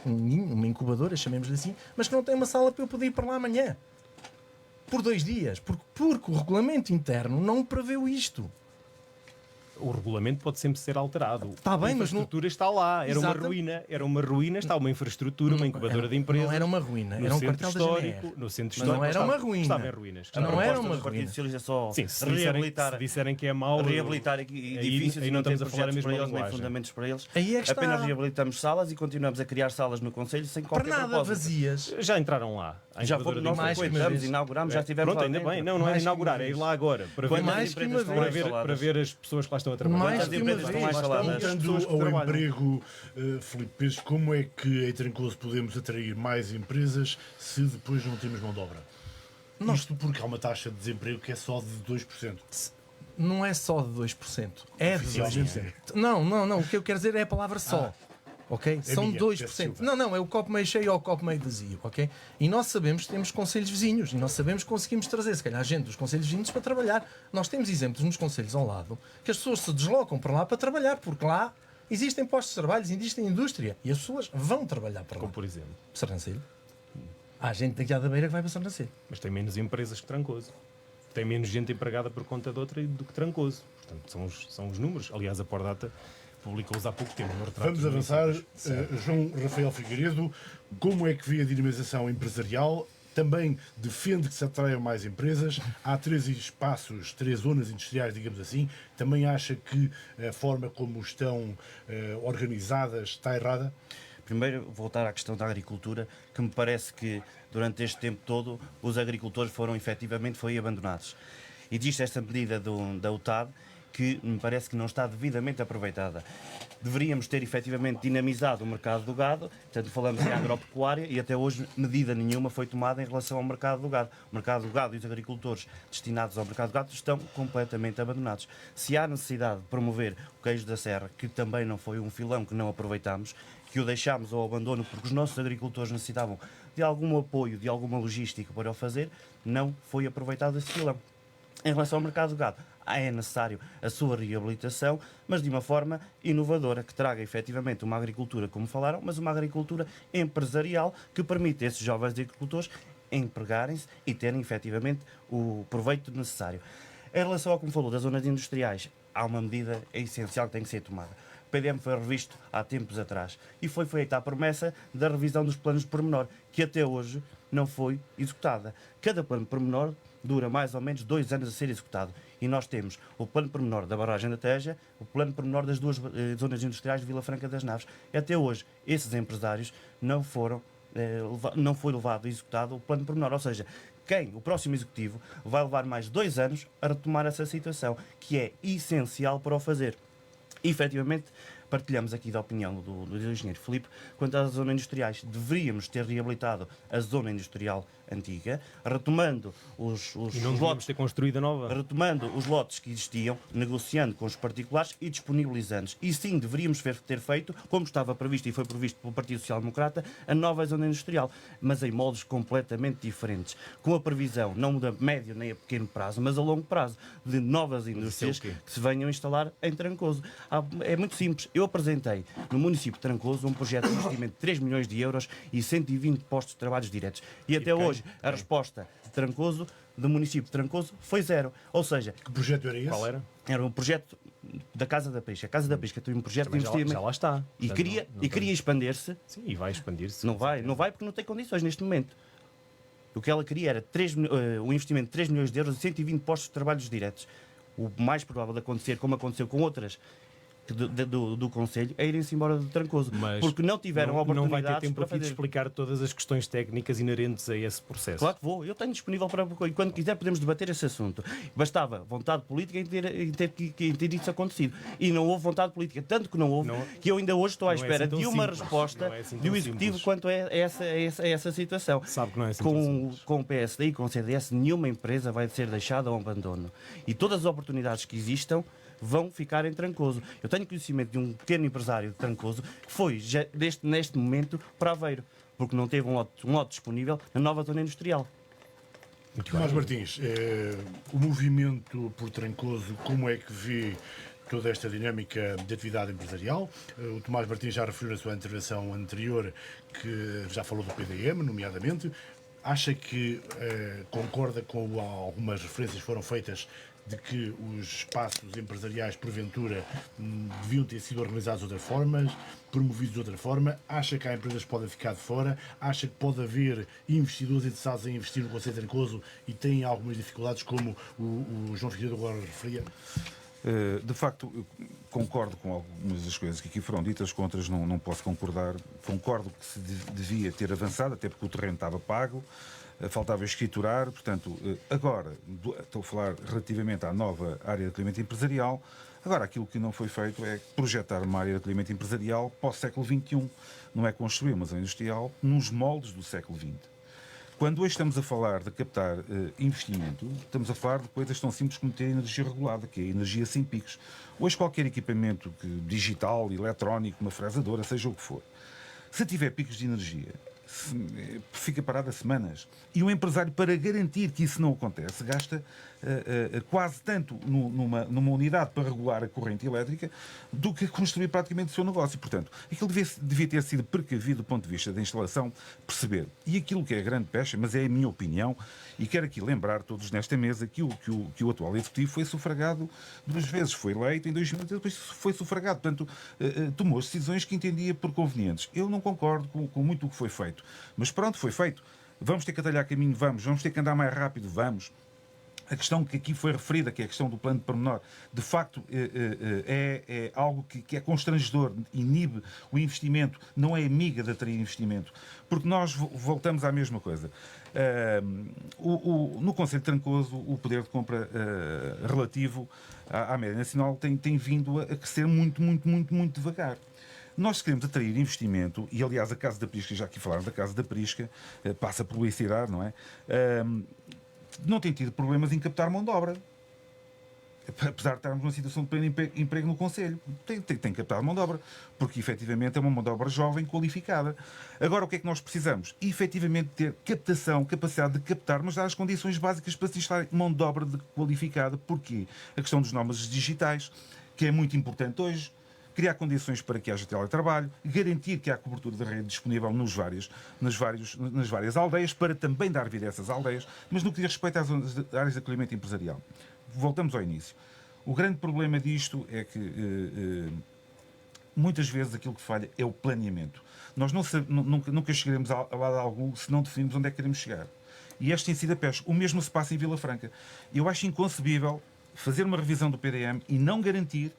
uma incubadora, chamemos-lhe assim, mas que não tem uma sala para eu poder ir para lá amanhã. Por 2 dias. Porque o regulamento interno não preveu isto. O regulamento pode sempre ser alterado. Tá bem, a mas não- infraestrutura está lá. Era uma ruína, está uma infraestrutura, uma incubadora de empresas. Não era uma ruína, no era um centro quartel da histórico, GNR. no centro Mas não histórico. era uma ruína. Estava em ruínas. Não A era proposta uma do Partido ruína. Socialista é só Sim, se reabilitar, disserem que é mau, reabilitar e aí difíceis, não não tem estamos a falar a projetos mesma para eles, nem linguagem. fundamentos para eles. Aí é que está. Apenas reabilitamos salas e continuamos a criar salas no Conselho sem Para qualquer nada, propósito. vazias. Já entraram lá. à Já incubadora fomos, de nós mais que uma frequentamos, vez. inauguramos, já estivemos Pronto, lá ainda dentro. bem. Não é Mais que inaugurar, uma é ir vez. lá agora. Para ver, Quantas mais que empresas uma estão vez. lá instaladas? para ver as pessoas que lá estão a trabalhar. Mais Quantas que uma empresas estão lá vez. instaladas? Voltando pessoas que ao trabalham. emprego, Filipe Pires, como é que em Trancoso podemos atrair mais empresas se depois não temos mão de obra? Isto porque há uma taxa de desemprego que é só de 2%. Não é só de 2%. É de Oficialmente 2%. Não. O que eu quero dizer é a palavra só. Ok? São minha, 2%. peço Não, é o copo meio cheio ou o copo meio vazio. Ok? E nós sabemos que temos concelhos vizinhos. E nós sabemos que conseguimos trazer, se calhar, gente dos concelhos vizinhos para trabalhar. Nós temos exemplos nos concelhos ao lado que as pessoas se deslocam para lá para trabalhar, porque lá existem postos de trabalho, existe indústria. E as pessoas vão trabalhar para lá. Como por exemplo. Sernancelho. Há gente daqui à da Beira que vai para Sernancelho. Mas tem menos empresas que Trancoso. Tem menos gente empregada por conta de outra do que Trancoso. Portanto, são os números. Aliás, a Pordata publicou-os há pouco tempo. No retrato Vamos dos avançar. municípios. João Rafael Figueiredo, como é que vê a dinamização empresarial? Também defende que se atraiam mais empresas. Há 3 espaços, 3 zonas industriais, digamos assim. Também acha que a forma como estão organizadas está errada. Primeiro, voltar à questão da agricultura, que me parece que durante este tempo todo os agricultores foram efetivamente abandonados. Existe esta medida da UTAD que me parece que não está devidamente aproveitada. Deveríamos ter efetivamente dinamizado o mercado do gado, portanto falamos em agropecuária e até hoje medida nenhuma foi tomada em relação ao mercado do gado. O mercado do gado e os agricultores destinados ao mercado do gado estão completamente abandonados. Se há necessidade de promover o queijo da serra, que também não foi um filão que não aproveitámos, que o deixámos ao abandono porque os nossos agricultores necessitavam de algum apoio, de alguma logística para o fazer, não foi aproveitado esse filão. Em relação ao mercado do gado, é necessário a sua reabilitação, mas de uma forma inovadora, que traga efetivamente uma agricultura, como falaram, mas uma agricultura empresarial que permite a esses jovens agricultores empregarem-se e terem efetivamente o proveito necessário. Em relação ao que me falou das zonas industriais, há uma medida essencial que tem que ser tomada. O PDM foi revisto há tempos atrás e foi feita a promessa da revisão dos planos de pormenor, que até hoje não foi executada. Cada plano de pormenor dura mais ou menos 2 anos a ser executado. E nós temos o plano pormenor da barragem da Teja, o plano pormenor das 2 zonas industriais de Vila Franca das Naves. E até hoje, esses empresários não foi levado e executado o plano pormenor. Ou seja, o próximo executivo, vai levar mais 2 anos a retomar essa situação, que é essencial para o fazer. E, efetivamente, partilhamos aqui da opinião do engenheiro Filipe quanto às zonas industriais. Deveríamos ter reabilitado a zona industrial antiga, retomando os lotes, ter construído a nova. retomando os lotes que existiam, negociando com os particulares e disponibilizando-os. E sim, deveríamos ter feito, como estava previsto e foi previsto pelo Partido Social Democrata, a nova zona industrial, mas em moldes completamente diferentes, com a previsão não a médio nem a pequeno prazo, mas a longo prazo, de novas indústrias que se venham a instalar em Trancoso. É muito simples. Eu apresentei no município de Trancoso um projeto de investimento de 3 milhões de euros e 120 postos de trabalho diretos. E até hoje a resposta de Trancoso, do município de Trancoso, foi 0. Ou seja, Que projeto era esse? Qual era? era um projeto da Casa da Pesca. A Casa da Pesca tem um projeto Também de investimento já lá está. e Portanto, queria, não e queria expandir-se. Sim, e vai expandir-se. Não vai porque não tem condições neste momento. O que ela queria era um investimento de 3 milhões de euros e 120 postos de trabalhos diretos. O mais provável de acontecer, como aconteceu com outras do Conselho, é irem-se embora de Trancoso. Mas porque não tiveram não vai ter oportunidades tempo para aqui de fazer. explicar todas as questões técnicas inerentes a esse processo. Claro que vou, eu tenho disponível para. E quando quiser podemos debater esse assunto. Bastava vontade política em ter isso acontecido. E não houve vontade política, tanto que não houve, que eu ainda hoje estou à não é espera assim tão de uma simples. resposta Não é assim de tão um executivo simples. quanto a essa situação. Sabe que não é assim tão simples. Com o PSD e com o CDS, nenhuma empresa vai ser deixada ao abandono. E todas as oportunidades que existam vão ficar em Trancoso. Eu tenho conhecimento de um pequeno empresário de Trancoso que foi, neste momento, para Aveiro, porque não teve um lote disponível na nova zona industrial. Tomás Martins, o movimento por Trancoso, como é que vê toda esta dinâmica de atividade empresarial? O Tomás Martins já referiu na sua intervenção anterior que já falou do PDM, nomeadamente. Acha que concorda com algumas referências que foram feitas de que os espaços empresariais, porventura, deviam ter sido organizados de outra forma, promovidos de outra forma? Acha que há empresas que podem ficar de fora? Acha que pode haver investidores interessados em investir no Conselho de Trancoso e têm algumas dificuldades, como o João Figueiredo agora referia? De facto, eu concordo com algumas das coisas que aqui foram ditas, com outras não posso concordar. Concordo que se devia ter avançado, até porque o terreno estava pago, faltava escriturar. Portanto, agora, estou a falar relativamente à nova área de acolhimento empresarial. Agora, aquilo que não foi feito é projetar uma área de acolhimento empresarial para o século XXI. Não é construir uma zona industrial nos moldes do século XX. Quando hoje estamos a falar de captar investimento, estamos a falar de coisas tão simples como ter energia regulada, que é energia sem picos. Hoje qualquer equipamento digital, eletrónico, uma fresadora, seja o que for, se tiver picos de energia, fica parado a semanas. E o empresário, para garantir que isso não acontece, gasta quase tanto numa unidade para regular a corrente elétrica do que construir praticamente o seu negócio. Portanto, aquilo devia ter sido precavido do ponto de vista da instalação, perceber. E aquilo que é a grande pecha, mas é a minha opinião, e quero aqui lembrar todos nesta mesa que o atual executivo foi sufragado 2 vezes. Foi eleito em 2000, depois foi sufragado. Portanto, tomou as decisões que entendia por convenientes. Eu não concordo com muito o que foi feito. Mas pronto, foi feito. Vamos ter que atalhar caminho? Vamos ter que andar mais rápido? Vamos. a questão que aqui foi referida, que é a questão do plano de pormenor, de facto é algo que é constrangedor, inibe o investimento, não é amiga de atrair investimento, porque nós voltamos à mesma coisa. No Conselho de Trancoso, o poder de compra relativo à média nacional tem vindo a crescer muito, muito, muito, muito devagar. Nós queremos atrair investimento, e aliás a Casa da Prisca, já aqui falaram da Casa da Prisca, passa publicidade, não é? Não tem tido problemas em captar mão de obra. Apesar de estarmos numa situação de pleno emprego no Conselho. Tem captado mão de obra, porque efetivamente é uma mão de obra jovem, qualificada. Agora, o que é que nós precisamos? Efetivamente ter captação, capacidade de captar, mas dar as condições básicas para se estar mão de obra qualificada. Porquê? A questão dos nómadas digitais, que é muito importante hoje. Criar condições para que haja teletrabalho, garantir que há cobertura da rede disponível nas várias aldeias, para também dar vida a essas aldeias, mas no que diz respeito às áreas de acolhimento empresarial. Voltamos ao início. O grande problema disto é que muitas vezes aquilo que falha é o planeamento. Nós nunca chegaremos a lado algum se não definirmos onde é que queremos chegar. E este tem sido a pesca. O mesmo se passa em Vila Franca. Eu acho inconcebível fazer uma revisão do PDM e não garantir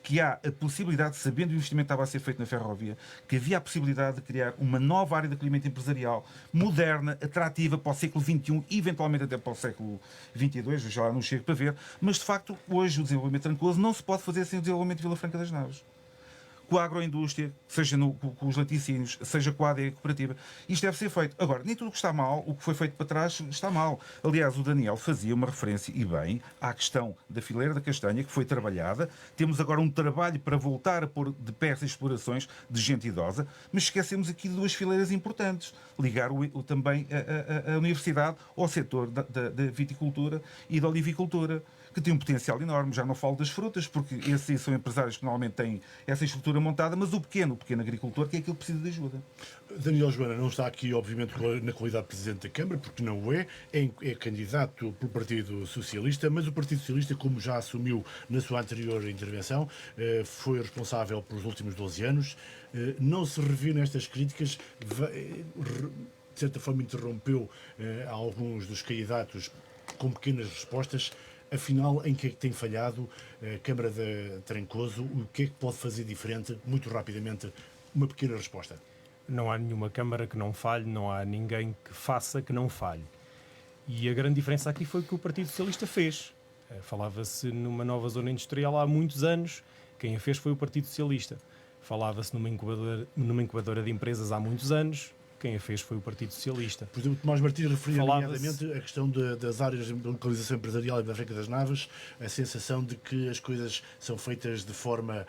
que há a possibilidade, sabendo que o investimento estava a ser feito na ferrovia, que havia a possibilidade de criar uma nova área de acolhimento empresarial moderna, atrativa para o século XXI e eventualmente até para o século XXII, já lá não chego para ver, mas de facto hoje o desenvolvimento trancoso não se pode fazer sem o desenvolvimento de Vila Franca das Naves. Com a agroindústria, seja com os laticínios, seja com a AD cooperativa. Isto deve ser feito. Agora, nem tudo o que está mal, o que foi feito para trás, está mal. Aliás, o Daniel fazia uma referência, e bem, à questão da fileira da castanha, que foi trabalhada. Temos agora um trabalho para voltar a pôr de pé essas explorações de gente idosa, mas esquecemos aqui de duas fileiras importantes. Ligar também a universidade ao setor da viticultura e da olivicultura, que tem um potencial enorme. Já não falo das frutas, porque esses são empresários que normalmente têm essa estrutura montada, mas o pequeno agricultor, que é aquele que precisa de ajuda. Daniel Joana não está aqui, obviamente, na qualidade de Presidente da Câmara, porque não é candidato pelo Partido Socialista, mas o Partido Socialista, como já assumiu na sua anterior intervenção, foi responsável pelos últimos 12 anos, não se revê nestas críticas, de certa forma interrompeu alguns dos candidatos com pequenas respostas. Afinal, em que é que tem falhado a Câmara de Trancoso? O que é que pode fazer diferente? Muito rapidamente, uma pequena resposta. Não há nenhuma Câmara que não falhe, não há ninguém que faça que não falhe. E a grande diferença aqui foi o que o Partido Socialista fez. Falava-se numa nova zona industrial há muitos anos, quem a fez foi o Partido Socialista. Falava-se numa incubadora de empresas há muitos anos, quem a fez foi o Partido Socialista. Por exemplo, Tomás Martins referia nomeadamente a questão das áreas de localização empresarial e da Franca das Naves, a sensação de que as coisas são feitas de forma,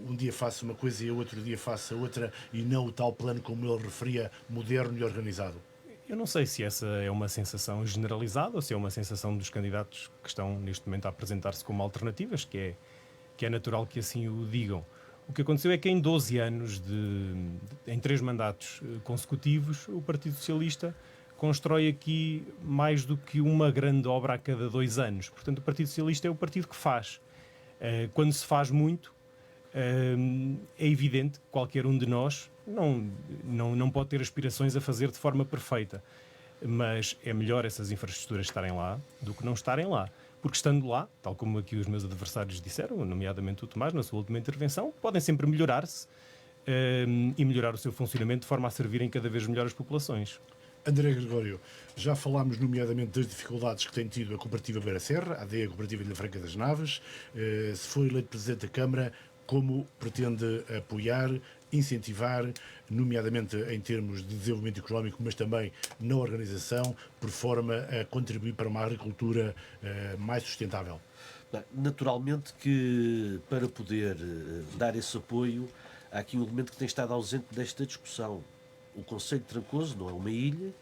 um dia faço uma coisa e outro dia faço outra, e não o tal plano, como ele referia, moderno e organizado. Eu não sei se essa é uma sensação generalizada ou se é uma sensação dos candidatos que estão neste momento a apresentar-se como alternativas, que é natural que assim o digam. O que aconteceu é que em 12 anos, em 3 mandatos consecutivos, o Partido Socialista constrói aqui mais do que uma grande obra a cada 2 anos. Portanto, o Partido Socialista é o partido que faz. Quando se faz muito, é evidente que qualquer um de nós não pode ter aspirações a fazer de forma perfeita. Mas é melhor essas infraestruturas estarem lá do que não estarem lá. Porque estando lá, tal como aqui os meus adversários disseram, nomeadamente o Tomás, na sua última intervenção, podem sempre melhorar-se e melhorar o seu funcionamento de forma a servirem cada vez melhor as populações. André Gregório, já falámos nomeadamente das dificuldades que tem tido a Cooperativa Beira Serra, a AD, a Cooperativa Vila Franca das Naves. Se for eleito Presidente da Câmara, como pretende apoiar, incentivar, nomeadamente em termos de desenvolvimento económico, mas também na organização, por forma a contribuir para uma agricultura mais sustentável? Naturalmente que para poder dar esse apoio, há aqui um elemento que tem estado ausente desta discussão. O Concelho de Trancoso não é uma ilha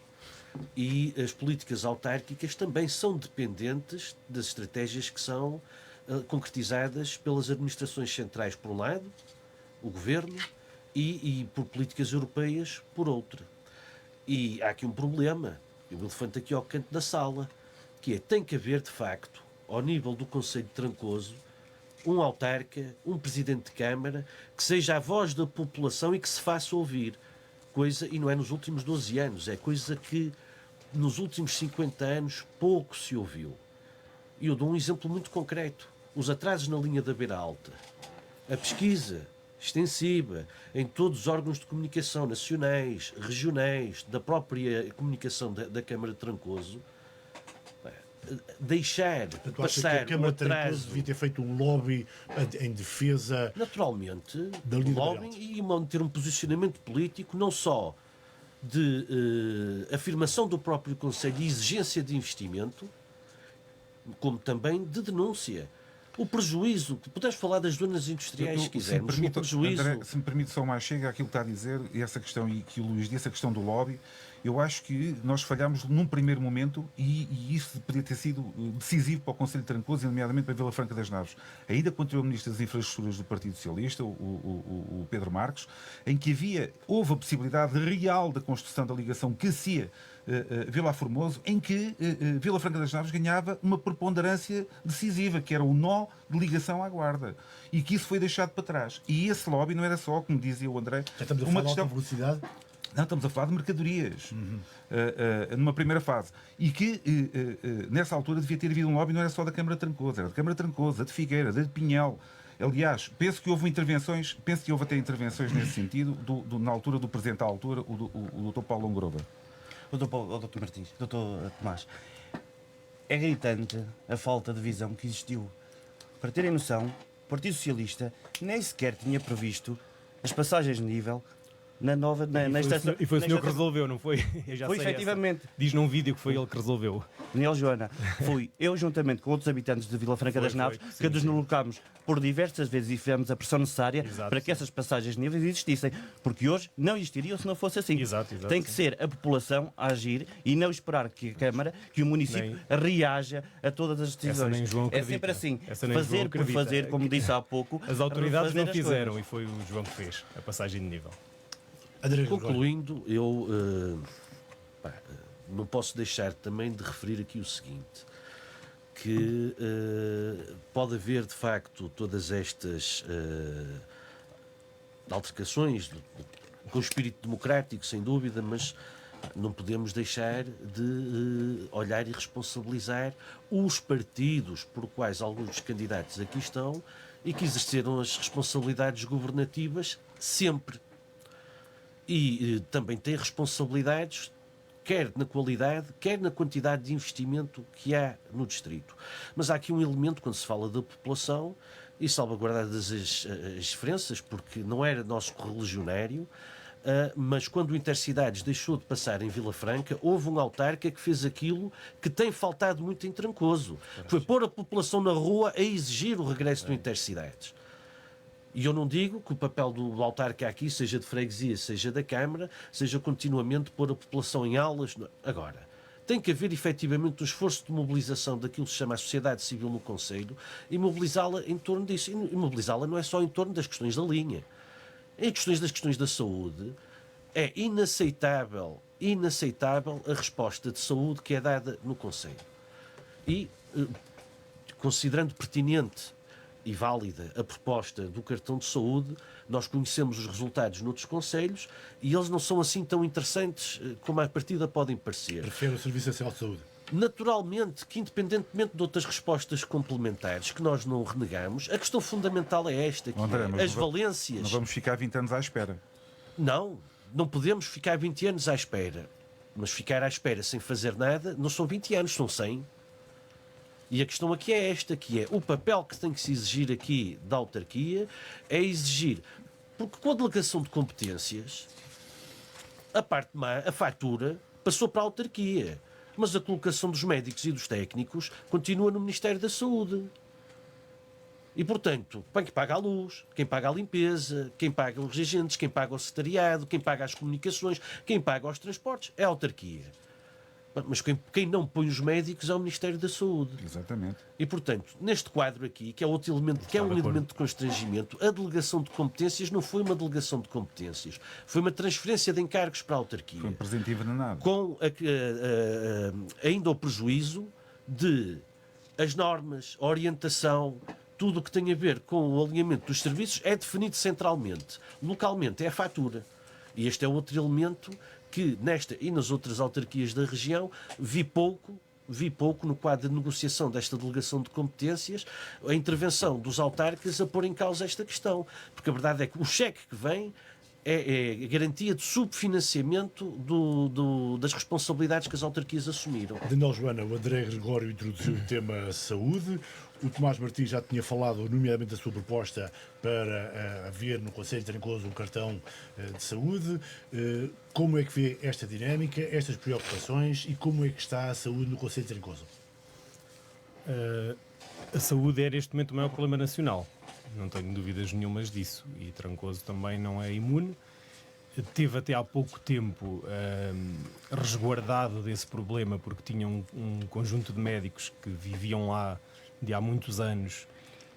e as políticas autárquicas também são dependentes das estratégias que são concretizadas pelas administrações centrais, por um lado, o Governo, e por políticas europeias, por outro. E há aqui um problema, o elefante aqui ao canto da sala, que é, tem que haver, de facto, ao nível do Concelho de Trancoso, um autarca, um presidente de Câmara, que seja a voz da população e que se faça ouvir. Coisa, e não é nos últimos 12 anos, é coisa que nos últimos 50 anos pouco se ouviu. E eu dou um exemplo muito concreto. Os atrasos na linha da Beira Alta. A pesquisa extensiva em todos os órgãos de comunicação nacionais, regionais, da própria comunicação da Câmara de Trancoso, deixar Tu acha que passar a Câmara um de Trancoso atraso... devia ter feito um lobby em defesa Naturalmente, da linha da lobbying Beira Alta? e manter um posicionamento político não só de afirmação do próprio Conselho e exigência de investimento, como também de denúncia. O prejuízo, podemos falar das zonas industriais se quisermos, o prejuízo... André, se me permite só mais, chega àquilo que está a dizer, e essa questão, e que o Luís disse, a questão do lobby, eu acho que nós falhámos num primeiro momento e isso podia ter sido decisivo para o Conselho de Trancoso, e nomeadamente para Vila Franca das Naves. Ainda quando o Ministro das Infraestruturas do Partido Socialista, o Pedro Marques, em que houve a possibilidade real da construção da ligação Cacia-Vila Formoso, em que Vila Franca das Naves ganhava uma preponderância decisiva, que era o nó de ligação à Guarda. E que isso foi deixado para trás. E esse lobby não era só, como dizia o André, Já estamos a uma falar de questão... alta velocidade? Não, estamos a falar de mercadorias, numa primeira fase. E que, nessa altura, devia ter havido um lobby, não era só da Câmara de Trancoso, era da Câmara de Trancoso, da de Figueira, da de Pinhel. Aliás, penso que houve até intervenções nesse sentido, na altura do presente à altura, o Dr. Paulo Longrova. O Dr. Martins, Dr. Tomás, é gritante a falta de visão que existiu. Para terem noção, o Partido Socialista nem sequer tinha previsto as passagens de nível na nova... E foi o senhor que resolveu, não foi? Eu já Foi sei efetivamente. Diz num vídeo que foi ele que resolveu. Daniel Joana, fui eu, juntamente com outros habitantes de Vila Franca das Naves, que nos deslocámos por diversas vezes e fizemos a pressão necessária para que essas passagens de níveis existissem. Porque hoje não existiriam se não fosse assim. Tem que ser a população a agir e não esperar que a Câmara, que o município reaja a todas as decisões. É sempre assim. Fazer por fazer, como disse há pouco. As autoridades não refazer as fizeram coisas. e foi o João que fez a passagem de nível. Concluindo, eu não posso deixar também de referir aqui o seguinte, que pode haver de facto todas estas altercações com espírito democrático, sem dúvida, mas não podemos deixar de olhar e responsabilizar os partidos por quais alguns dos candidatos aqui estão e que exerceram as responsabilidades governativas sempre. E também tem responsabilidades, quer na qualidade, quer na quantidade de investimento que há no distrito. Mas há aqui um elemento, quando se fala da população, e salvaguardadas as diferenças, porque não era nosso correligionário, mas quando o Intercidades deixou de passar em Vila Franca, houve um autarca que fez aquilo que tem faltado muito em Trancoso. Foi pôr a população na rua a exigir o regresso do Intercidades. E eu não digo que o papel do autarca aqui, seja de freguesia, seja da Câmara, seja continuamente pôr a população em aulas. Agora, tem que haver efetivamente um esforço de mobilização daquilo que se chama a sociedade civil no Conselho e mobilizá-la em torno disso. E mobilizá-la não é só em torno das questões da linha. Em das questões da saúde, é inaceitável a resposta de saúde que é dada no Conselho. E, considerando pertinente e válida a proposta do cartão de saúde, nós conhecemos os resultados noutros concelhos e eles não são assim tão interessantes como à partida podem parecer. Prefere o Serviço Nacional de Saúde. Naturalmente que, independentemente de outras respostas complementares que nós não renegamos, a questão fundamental é esta, que André, é as valências. Não vamos ficar 20 anos à espera. Não podemos ficar 20 anos à espera. Mas ficar à espera sem fazer nada não são 20 anos, são 100. E a questão aqui é esta, que é o papel que tem que se exigir aqui da autarquia é exigir, porque com a delegação de competências, a parte má, a fatura, passou para a autarquia, mas a colocação dos médicos e dos técnicos continua no Ministério da Saúde. E, portanto, quem paga a luz, quem paga a limpeza, quem paga os agentes, quem paga o secretariado, quem paga as comunicações, quem paga os transportes, é a autarquia. Mas quem não põe os médicos é o Ministério da Saúde. Exatamente. E, portanto, neste quadro aqui, que é outro elemento, que é um elemento de constrangimento, a delegação de competências não foi uma delegação de competências, foi uma transferência de encargos para a autarquia. Foi um presente envenenado. Com ainda o prejuízo de as normas, a orientação, tudo o que tem a ver com o alinhamento dos serviços é definido centralmente. Localmente é a fatura. E este é outro elemento que, nesta e nas outras autarquias da região, vi pouco no quadro de negociação desta delegação de competências, a intervenção dos autarcas a pôr em causa esta questão. Porque a verdade é que o cheque que vem é a garantia de subfinanciamento das responsabilidades que as autarquias assumiram. Daniel Joana, o André Gregório introduziu o tema saúde. O Tomás Martins já tinha falado, nomeadamente, da sua proposta para haver no Conselho de Trancoso um cartão de saúde. Como é que vê esta dinâmica, estas preocupações e como é que está a saúde no Conselho de Trancoso? A saúde é neste momento o maior problema nacional. Não tenho dúvidas nenhumas disso. E Trancoso também não é imune. Teve até há pouco tempo resguardado desse problema porque tinha um conjunto de médicos que viviam lá de há muitos anos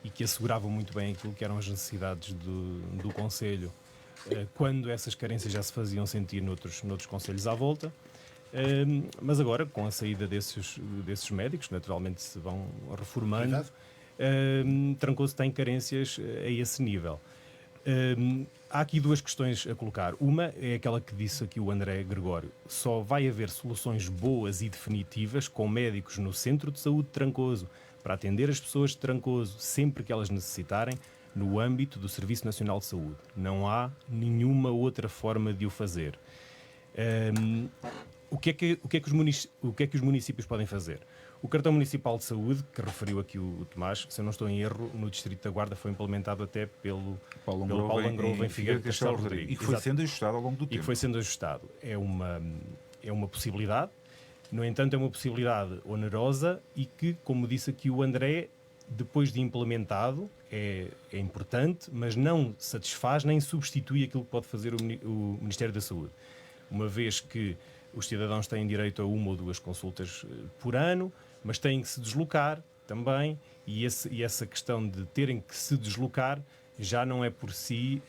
e que asseguravam muito bem aquilo que eram as necessidades do Conselho quando essas carências já se faziam sentir noutros conselhos à volta. Mas agora, com a saída desses médicos, naturalmente se vão reformando, Trancoso tem carências a esse nível. Há aqui duas questões a colocar. Uma é aquela que disse aqui o André Gregório. Só vai haver soluções boas e definitivas com médicos no Centro de Saúde de Trancoso para atender as pessoas de Trancoso sempre que elas necessitarem no âmbito do Serviço Nacional de Saúde. Não há nenhuma outra forma de o fazer. O que é que os municípios podem fazer? O cartão municipal de saúde, que referiu aqui o Tomás, se eu não estou em erro, no Distrito da Guarda foi implementado até pelo Paulo Angrova em Figueiredo de Castelo Rodrigues. E que foi sendo ajustado ao longo do tempo. E que foi sendo ajustado. É uma possibilidade, no entanto é uma possibilidade onerosa e que, como disse aqui o André, depois de implementado, é importante, mas não satisfaz nem substitui aquilo que pode fazer o Ministério da Saúde. Uma vez que os cidadãos têm direito a uma ou duas consultas por ano, mas têm que se deslocar também, e essa questão de terem que se deslocar já não é por si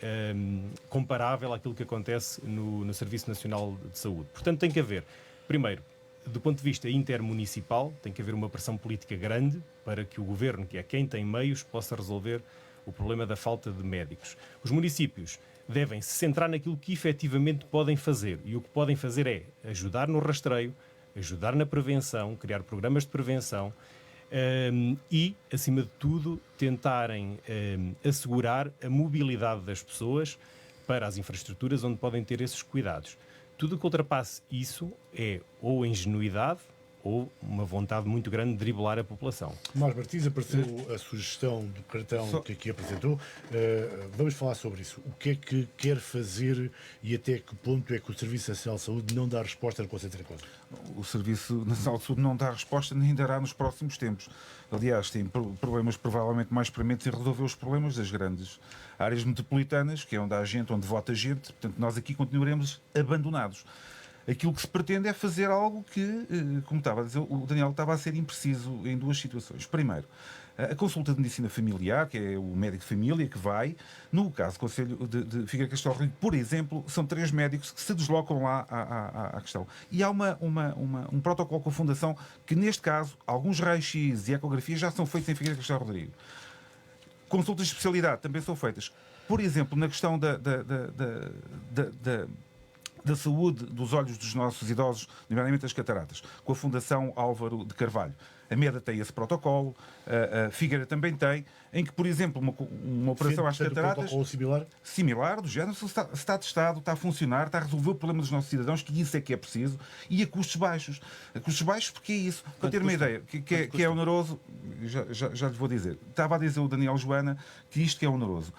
comparável àquilo que acontece no Serviço Nacional de Saúde. Portanto, tem que haver, primeiro, do ponto de vista intermunicipal, tem que haver uma pressão política grande para que o Governo, que é quem tem meios, possa resolver o problema da falta de médicos. Os municípios devem se centrar naquilo que efetivamente podem fazer. E o que podem fazer é ajudar no rastreio, ajudar na prevenção, criar programas de prevenção e, acima de tudo, tentarem assegurar a mobilidade das pessoas para as infraestruturas onde podem ter esses cuidados. Tudo que ultrapasse isso é ou ingenuidade ou uma vontade muito grande de driblar a população. Tomás Martins, apareceu a sugestão do cartão que aqui apresentou. Vamos falar sobre isso. O que é que quer fazer e até que ponto é que o Serviço Nacional de Saúde não dá resposta no Conselho de Trancoso? O Serviço Nacional de Saúde não dá resposta nem dará nos próximos tempos. Aliás, tem problemas provavelmente mais prementes em resolver os problemas das grandes áreas metropolitanas, que é onde há gente, onde vota gente. Portanto, nós aqui continuaremos abandonados. Aquilo que se pretende é fazer algo que, como estava a dizer, o Daniel estava a ser impreciso em duas situações. Primeiro, a consulta de medicina familiar, que é o médico de família que vai. No caso do Conselho de Figueiredo de Castelo Rodrigues, por exemplo, são 3 médicos que se deslocam lá à questão. E há um protocolo com a Fundação que, neste caso, alguns raios-x e ecografias já são feitos em Figueiredo de Castelo Rodrigues. Consultas de especialidade também são feitas. Por exemplo, na questão da saúde dos olhos dos nossos idosos, nomeadamente as cataratas, com a Fundação Álvaro de Carvalho. A MEDA tem esse protocolo, a Figueira também tem, em que, por exemplo, uma operação às cataratas... Um protocolo similar, do género, está testado, está a funcionar, está a resolver o problema dos nossos cidadãos, que isso é que é preciso, e a custos baixos. A custos baixos porque é isso. Para ter uma ideia, que é oneroso, já lhe vou dizer. Estava a dizer o Daniel Joana que isto que é oneroso.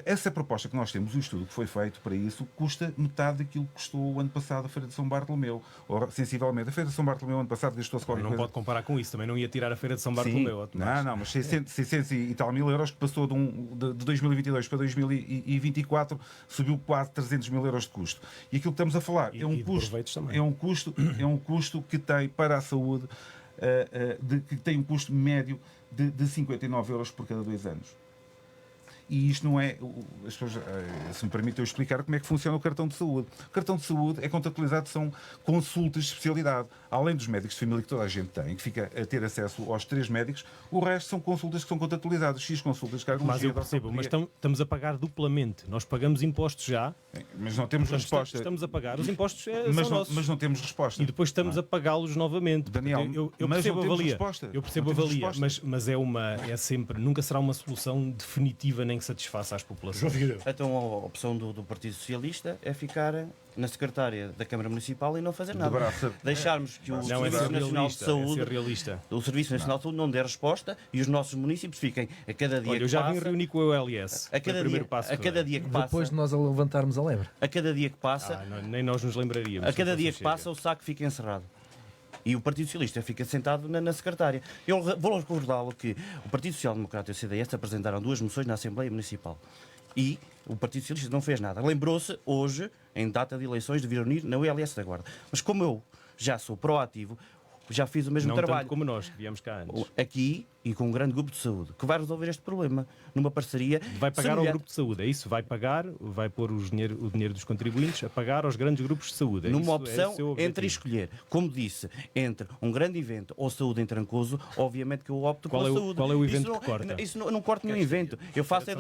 Essa proposta que nós temos, o estudo que foi feito para isso, custa metade daquilo que custou o ano passado a Feira de São Bartolomeu, ou sensivelmente. A Feira de São Bartolomeu, ano passado, gastou-se qualquer coisa. Não pode comparar com isso, também não ia tirar a Feira de São Bartolomeu. Sim, não, mas 600 e tal mil euros, que passou de 2022 para 2024, subiu quase 300 mil euros de custo. E aquilo que estamos a falar é um custo que tem para a saúde, que tem um custo médio de 59 euros por cada 2 anos. E isto não é... As pessoas, se me permite eu explicar como é que funciona o cartão de saúde. O cartão de saúde é contabilizado, são consultas de especialidade. Além dos médicos de família que toda a gente tem, que fica a ter acesso aos 3 médicos, o resto são consultas que são contabilizadas. X consultas de cardiologia. Mas eu percebo, mas estamos a pagar duplamente. Nós pagamos impostos já. Mas não temos resposta. Estamos a pagar. Os impostos Mas são nossos. mas não temos resposta. E depois estamos a pagá-los novamente. Daniel, eu mas percebo não a temos valia. resposta. Eu percebo Não a temos valia, resposta. mas é sempre, nunca será uma solução definitiva nem que satisfaça às João populações. Figueiredo. Então a opção do Partido Socialista é ficar na secretária da Câmara Municipal e não fazer nada. braço. Deixarmos que o Não, é Serviço ser Nacional de realista. É Saúde, ser realista. o Serviço Nacional de Saúde não dê resposta e os nossos municípios fiquem a cada dia Olha, que eu já passa, vim reunir com a OLS. a Foi o cada primeiro dia, passo a que cada dei. dia que passa, Depois de nós a levantarmos a lebre. a cada dia que passa, Nem nós nos lembraríamos. a cada se dia fosse que passa o saco fica encerrado. E o Partido Socialista fica sentado na secretária. Eu vou recordá-lo que o Partido Social Democrata e o CDS apresentaram 2 moções na Assembleia Municipal. E o Partido Socialista não fez nada. Lembrou-se, hoje, em data de eleições, de vir unir na ULS da Guarda. Mas como eu já sou proativo, já fiz o mesmo Não trabalho tanto como nós, que viemos cá antes. aqui e com um grande grupo de saúde, que vai resolver este problema numa parceria. Vai pagar ao semelhante. grupo de saúde, é isso? Vai pagar, vai pôr o dinheiro dos contribuintes a pagar aos grandes grupos de saúde. É Numa isso, é opção esse o entre objetivo. escolher, como disse, entre um grande evento ou saúde em Trancoso, obviamente que eu opto Qual pela é o- saúde. qual é o evento Isso não, que corta? Isso não corto nenhum evento. Eu faço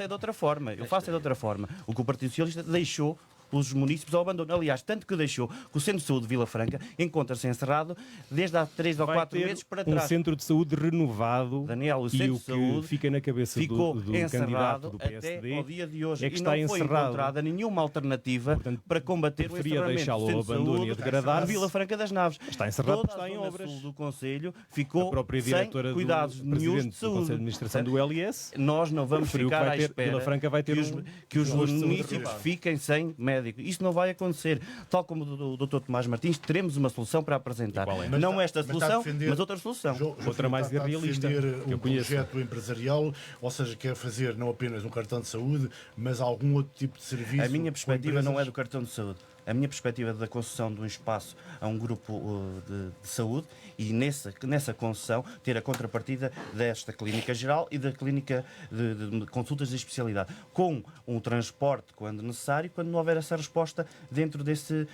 é de outra forma. O que o Partido Socialista deixou os municípios ao abandono. Aliás, tanto que deixou que o Centro de Saúde de Vila Franca encontra-se encerrado desde há 3 ou Vai 4 ter meses para um trás. centro de saúde renovado. Daniel, o e Centro o de que Saúde fica na cabeça ficou do candidato encerrado do até PSD ao dia de hoje é que e está não foi encerrado. encontrada nenhuma alternativa Portanto, para combater o preferia encerramento deixá-lo do ao Centro de abandono e a Saúde degradar-se. de Vila Franca das Naves. Está encerrado Toda porque está a em zona obras. sul do Conselho ficou A própria sem diretora cuidados do nenhuns de presidente do saúde. Conselho de Administração do LS Nós não vamos referiu que ficar vai à ter, espera Vila Franca vai ter que os posto de saúde municípios renovado. fiquem sem médico. Isso não vai acontecer. Tal como o Dr. Tomás Martins, teremos uma solução para apresentar. E qual é? Mas Não está- esta mas está a solução, defender- mas outra solução. João Outra Filipe mais está a irrealista, defender que eu um conheço. projeto empresarial, ou seja, quer fazer não apenas um cartão de saúde, mas algum outro tipo de serviço. A minha com perspectiva não é empresas. do cartão de saúde. A minha perspectiva é da concessão de um espaço a um grupo de saúde e nessa concessão ter a contrapartida desta clínica geral e da clínica de consultas de especialidade, com um transporte quando necessário, quando não houver essa resposta dentro dessa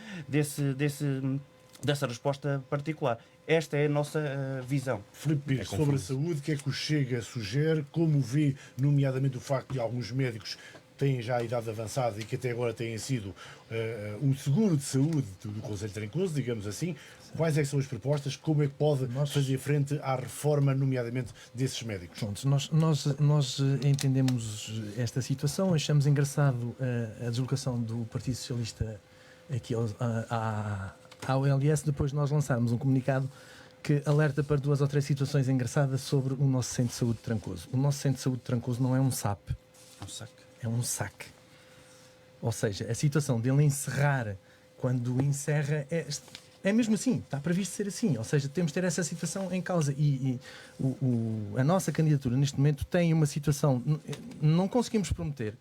resposta particular. Esta é a nossa visão. Filipe Pires, sobre a saúde, o que é que o Chega sugere? Como vê, nomeadamente, o facto de alguns médicos têm já a idade avançada e que até agora têm sido um seguro de saúde do Conselho de Trancoso, digamos assim. Quais é que são as propostas? Como é que pode fazer frente à reforma, nomeadamente, desses médicos? Pronto, nós entendemos esta situação, achamos engraçado a deslocação do Partido Socialista aqui à OLS, depois de nós lançarmos um comunicado que alerta para 2 ou 3 situações engraçadas sobre o nosso Centro de Saúde de Trancoso. O nosso Centro de Saúde de Trancoso não é um SAP, é um SAC. Ou seja, a situação dele encerrar quando encerra é mesmo assim, está previsto ser assim. Ou seja, temos de ter essa situação em causa. E a nossa candidatura neste momento tem uma situação, não conseguimos prometer,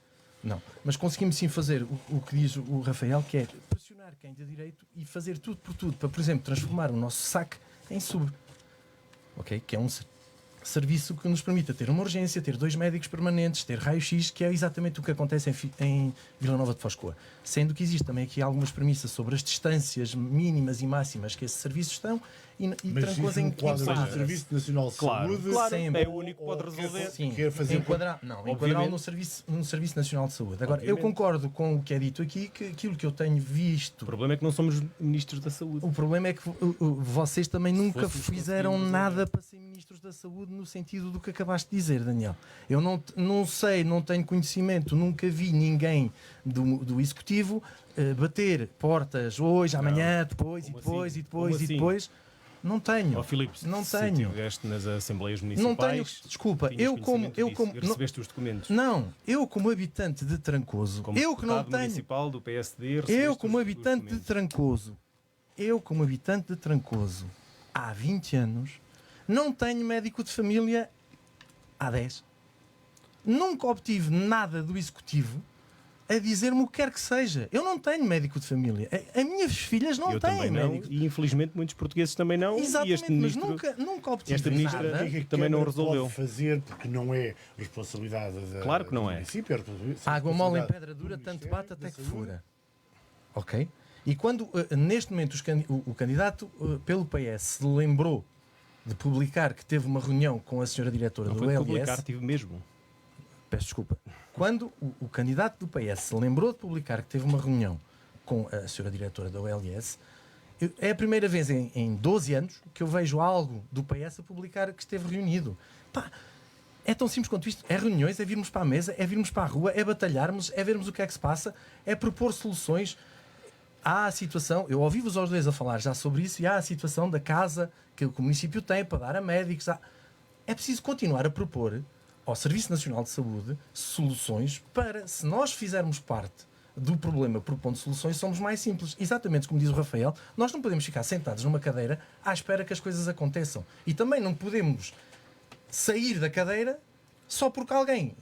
não, mas conseguimos sim fazer o que diz o Rafael, que é pressionar quem de direito e fazer tudo por tudo para, por exemplo, transformar o nosso SAC em SUB, ok? Que é um serviço que nos permita ter uma urgência, ter 2 médicos permanentes, ter raio-x, que é exatamente o que acontece em Vila Nova de Foscoa. Sendo que existe também aqui algumas premissas sobre as distâncias mínimas e máximas que esses serviços estão e Mas Trancoso isso enquadra no enquadra. Serviço Nacional de Claro, Saúde. claro, Sempre. é o único que pode resolver. Sim, Quer fazer enquadrá-lo Obviamente. no Serviço Nacional de Saúde. Agora, eu Obviamente. concordo com o que é dito aqui, que aquilo que eu tenho visto. O problema é que não somos ministros da saúde. O problema é que vocês também nunca fôssemos, fizeram conseguimos nada para ser ministros da saúde no sentido do que acabaste de dizer, Daniel. Eu não sei, não tenho conhecimento, nunca vi ninguém do Executivo bater portas hoje, amanhã, depois e Como depois assim? e depois Como e assim? depois. Não tenho. Ó Filipe, Não se tenho. estiveste nas assembleias Não municipais, tenho. Desculpa, tinhas eu como. conhecimento Eu disso como e recebeste os documentos. não, eu como habitante de Trancoso, Como eu que não deputado tenho. municipal do PSD, Eu, recebeste como os habitante de documentos. Trancoso, há 20 anos, não tenho médico de família há 10. Nunca obtive nada do Executivo a dizer-me o que quer que seja. Eu não tenho médico de família. As minhas filhas não Eu têm também não, médico. e infelizmente muitos portugueses também não. Exatamente, e este mas ministro, nunca obtive esta ministra nada. O que é que a também não Câmara resolveu. pode fazer, porque não é responsabilidade Claro que não do é. município, é responsabilidade Água mole em do pedra dura, tanto Ministério bate da até que Saúde. fura. Ok? E quando, neste momento, o candidato pelo PS se lembrou de publicar que teve uma reunião com a senhora diretora Não do foi de LS... publicar, tive mesmo. Peço desculpa. Quando o candidato do PS se lembrou de publicar que teve uma reunião com a senhora diretora da OLS, é a primeira vez em 12 anos que eu vejo algo do PS a publicar que esteve reunido. Pá, é tão simples quanto isto. É reuniões, é virmos para a mesa, é virmos para a rua, é batalharmos, é vermos o que é que se passa, é propor soluções. Há a situação, eu ouvi-vos aos dois a falar já sobre isso, e há a situação da casa que o município tem para dar a médicos. É preciso continuar a propor ao Serviço Nacional de Saúde soluções para, se nós fizermos parte do problema propondo soluções, somos mais simples. Exatamente como diz o Rafael, nós não podemos ficar sentados numa cadeira à espera que as coisas aconteçam. E também não podemos sair da cadeira só porque alguém,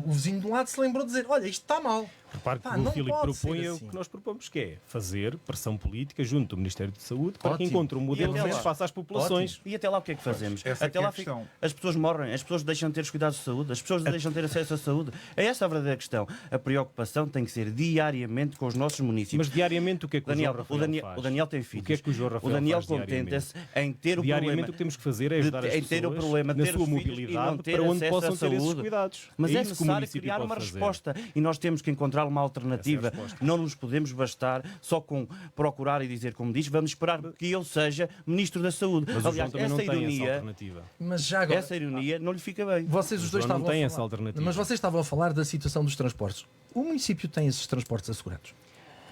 o vizinho de um lado, se lembrou de dizer: olha, isto está mal. Repare que Pá, o que não o Filipe pode propõe ser é o assim. que nós propomos, que é fazer pressão política junto do Ministério da Saúde para que Ótimo. encontre um modelo até que lá? satisfaça às populações. E até lá o que é que fazemos? essa é Até que é lá a questão. as pessoas morrem, as pessoas deixam de ter os cuidados de saúde, as pessoas deixam de ter acesso à saúde. É esta a verdadeira questão. A preocupação tem que ser diariamente com os nossos municípios. Mas diariamente o que é que Daniel, o João Rafael faz? o Daniel tem filhos. O que é que o João Rafael O Daniel faz diariamente? contenta-se em ter o Diariamente problema. o que temos que fazer é ajudar as em ter o pessoas problema, na ter sua os filhos e mobilidade não ter para onde acesso possam à ter esses saúde. cuidados. Mas é isso que o necessário município criar pode uma fazer. resposta e nós temos que encontrar uma alternativa. Essa é a resposta. Não nos podemos bastar só com procurar e dizer, como diz, vamos esperar que ele seja Ministro da Saúde. Mas o João Aliás, também não essa tem essa ironia, alternativa. Mas já agora, essa ironia não lhe fica bem. vocês os O dois João não estavam tem a essa falar, alternativa. mas vocês estavam a falar da situação dos transportes. O município tem esses transportes assegurados?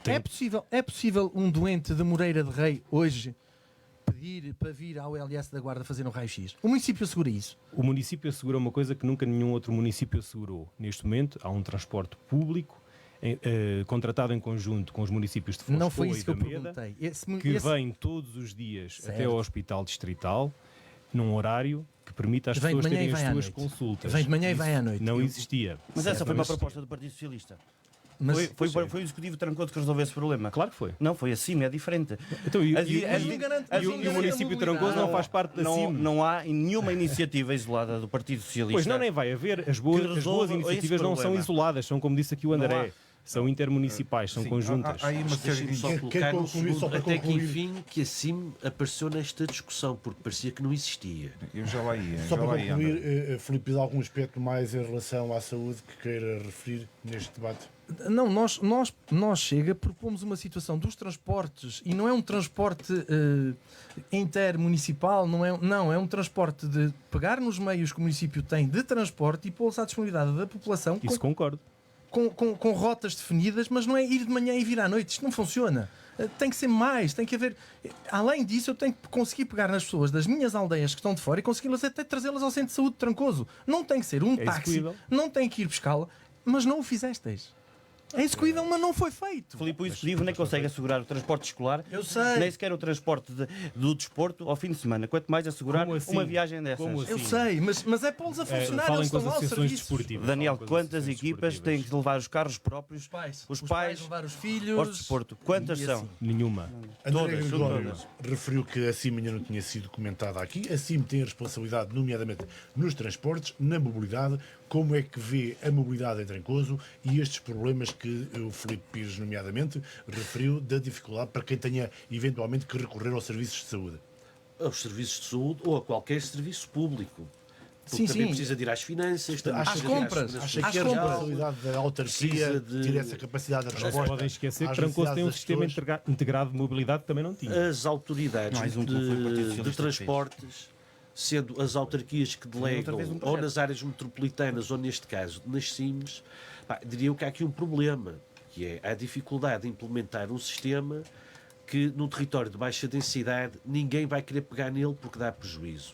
Tem. É possível um doente de Moreira de Rei hoje pedir para vir ao LS da Guarda fazer um raio-x? O município assegura isso? O município assegura uma coisa que nunca nenhum outro município assegurou. Neste momento, há um transporte público contratado em conjunto com os municípios de Foscoa Não foi e isso que eu da Meda, perguntei. que vem todos os dias Certo. até ao Hospital Distrital, num horário que permita às Vem de pessoas manhã e terem as vai à suas noite. consultas. Vem de manhã e Isso vai à noite. Não Eu- existia. Mas essa foi Não uma existia. proposta do Partido Socialista. Mas Foi o Executivo Trancoso que resolveu esse problema. Claro que foi. Não, foi assim, é diferente. Então, As- as- não garante- as- e o não garante município a de Trancoso não mobilidade. faz parte da não, CIM. não há nenhuma iniciativa isolada do Partido Socialista. Pois não, nem vai haver. As boas resolva iniciativas esse não são problema. isoladas, são, como disse aqui o André, são intermunicipais, são Sim, conjuntas. há aí uma série Deixem-me de... só Quer colocar um concluir, só para segundo, até que concluir? enfim que a CIM apareceu nesta discussão, porque parecia que não existia. Eu já lá ia. Só já para lá ia, concluir, André. Filipe, há algum aspecto mais em relação à saúde que queira referir neste debate? Não, nós chega, propomos uma situação dos transportes e não é um transporte intermunicipal, não é um transporte de pegar nos meios que o município tem de transporte e pô-los à disponibilidade da população Isso concordo. com rotas definidas, mas não é ir de manhã e vir à noite. Isto não funciona. Tem que ser mais, tem que haver. Além disso, eu tenho que conseguir pegar nas pessoas das minhas aldeias que estão de fora e consegui-las até trazê-las ao centro de saúde de Trancoso. Não tem que ser um É táxi, execuível. não tem que ir buscá-la, mas não o fizestes. É execuível, mas não foi feito. Filipe, o Executivo nem consegue assegurar o transporte escolar, Eu sei. nem sequer o transporte do desporto ao fim de semana, quanto mais assegurar Como assim? uma viagem dessas. Como assim? Eu sei, mas é pô-los a funcionar. Falem Eles com estão as lá, os associações serviços. desportivas. Daniel, Falem com as quantas associações equipas têm desportivas. que levar os carros próprios, Os os pais pais levar os filhos. ao desporto? Quantas E são? assim. Nenhuma. André Todas, são Gregório todas. referiu que a CIM ainda não tinha sido comentada aqui. A CIM tem a responsabilidade, nomeadamente nos transportes, na mobilidade. Como é que vê a mobilidade em Trancoso e estes problemas que o Filipe Pires, nomeadamente, referiu da dificuldade para quem tenha eventualmente que recorrer aos serviços de saúde? Aos serviços de saúde ou a qualquer serviço público. Porque Sim, também sim. precisa de ir às finanças, também Às precisa de ir compras, Segurança Acha Às que é a Social. responsabilidade da autarquia Precisa de- ter essa capacidade de Não se resposta? podem esquecer que às Trancoso tem um necessidades das sistema pessoas? integrado de mobilidade que também não tinha. As autoridades Mais um que não foi o Partido de Socialista que transportes, sendo as autarquias que outra delegam vez um ou projeto. nas áreas metropolitanas ou, neste caso, nas CIMs, diria eu que há aqui um problema, que é a dificuldade de implementar um sistema que, num território de baixa densidade, ninguém vai querer pegar nele porque dá prejuízo.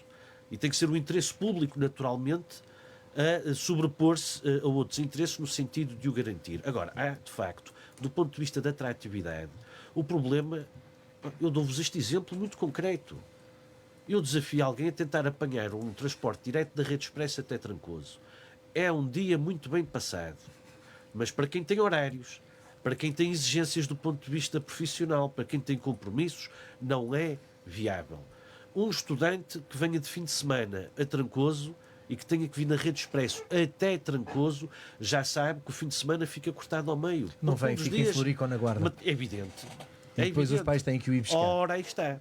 E tem que ser o interesse público, naturalmente, a sobrepor-se a outros interesses no sentido de o garantir. Agora, há, de facto, do ponto de vista da atratividade, o problema, eu dou-vos este exemplo muito concreto. Eu desafio alguém a tentar apanhar um transporte direto da Rede Expressa até Trancoso. É um dia muito bem passado. Mas para quem tem horários, para quem tem exigências do ponto de vista profissional, para quem tem compromissos, não é viável. Um estudante que venha de fim de semana a Trancoso e que tenha que vir na Rede Expresso até Trancoso, já sabe que o fim de semana fica cortado ao meio. Não Porque vem, dos fica em dias- Florica ou na Guarda. Mas é evidente. E depois os evidente. pais têm que o ir buscar. Ora, aí está.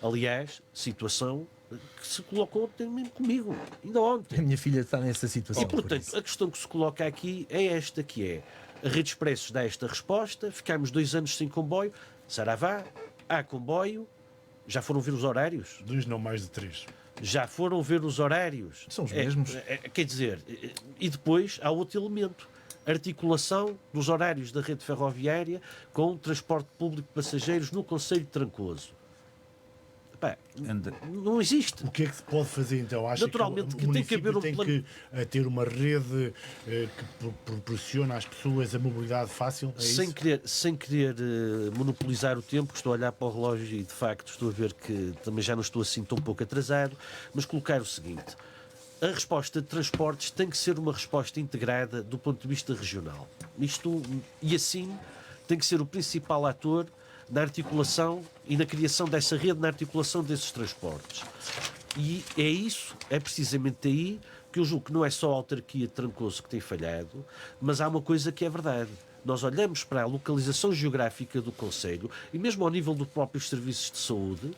Aliás, situação que se colocou ontem mesmo comigo, ainda A ontem. minha filha está nessa situação. E, por portanto, isso. a questão que se coloca aqui é esta, que é a Rede Expressos dá esta resposta, ficámos 2 anos sem comboio, saravá, há comboio, já foram ver os horários? 2, não mais de 3. Já foram ver os horários? São os mesmos. Quer dizer, e depois há outro elemento, articulação dos horários da rede ferroviária com o transporte público de passageiros no concelho de Trancoso. Epá, Anda. não existe. O que é que se pode fazer então? Acha Naturalmente que que o tem que haver município um tem plano. que ter uma rede que proporciona às pessoas a mobilidade fácil? É Sem isso? querer monopolizar o tempo, que estou a olhar para o relógio e de facto estou a ver que também já não estou assim tão pouco atrasado, mas colocar o seguinte: a resposta de transportes tem que ser uma resposta integrada do ponto de vista regional. E assim tem que ser o principal ator na articulação e na criação dessa rede, na articulação desses transportes. E é precisamente aí que eu julgo que não é só a autarquia de Trancoso que tem falhado, mas há uma coisa que é verdade. Nós olhamos para a localização geográfica do concelho e mesmo ao nível dos próprios serviços de saúde,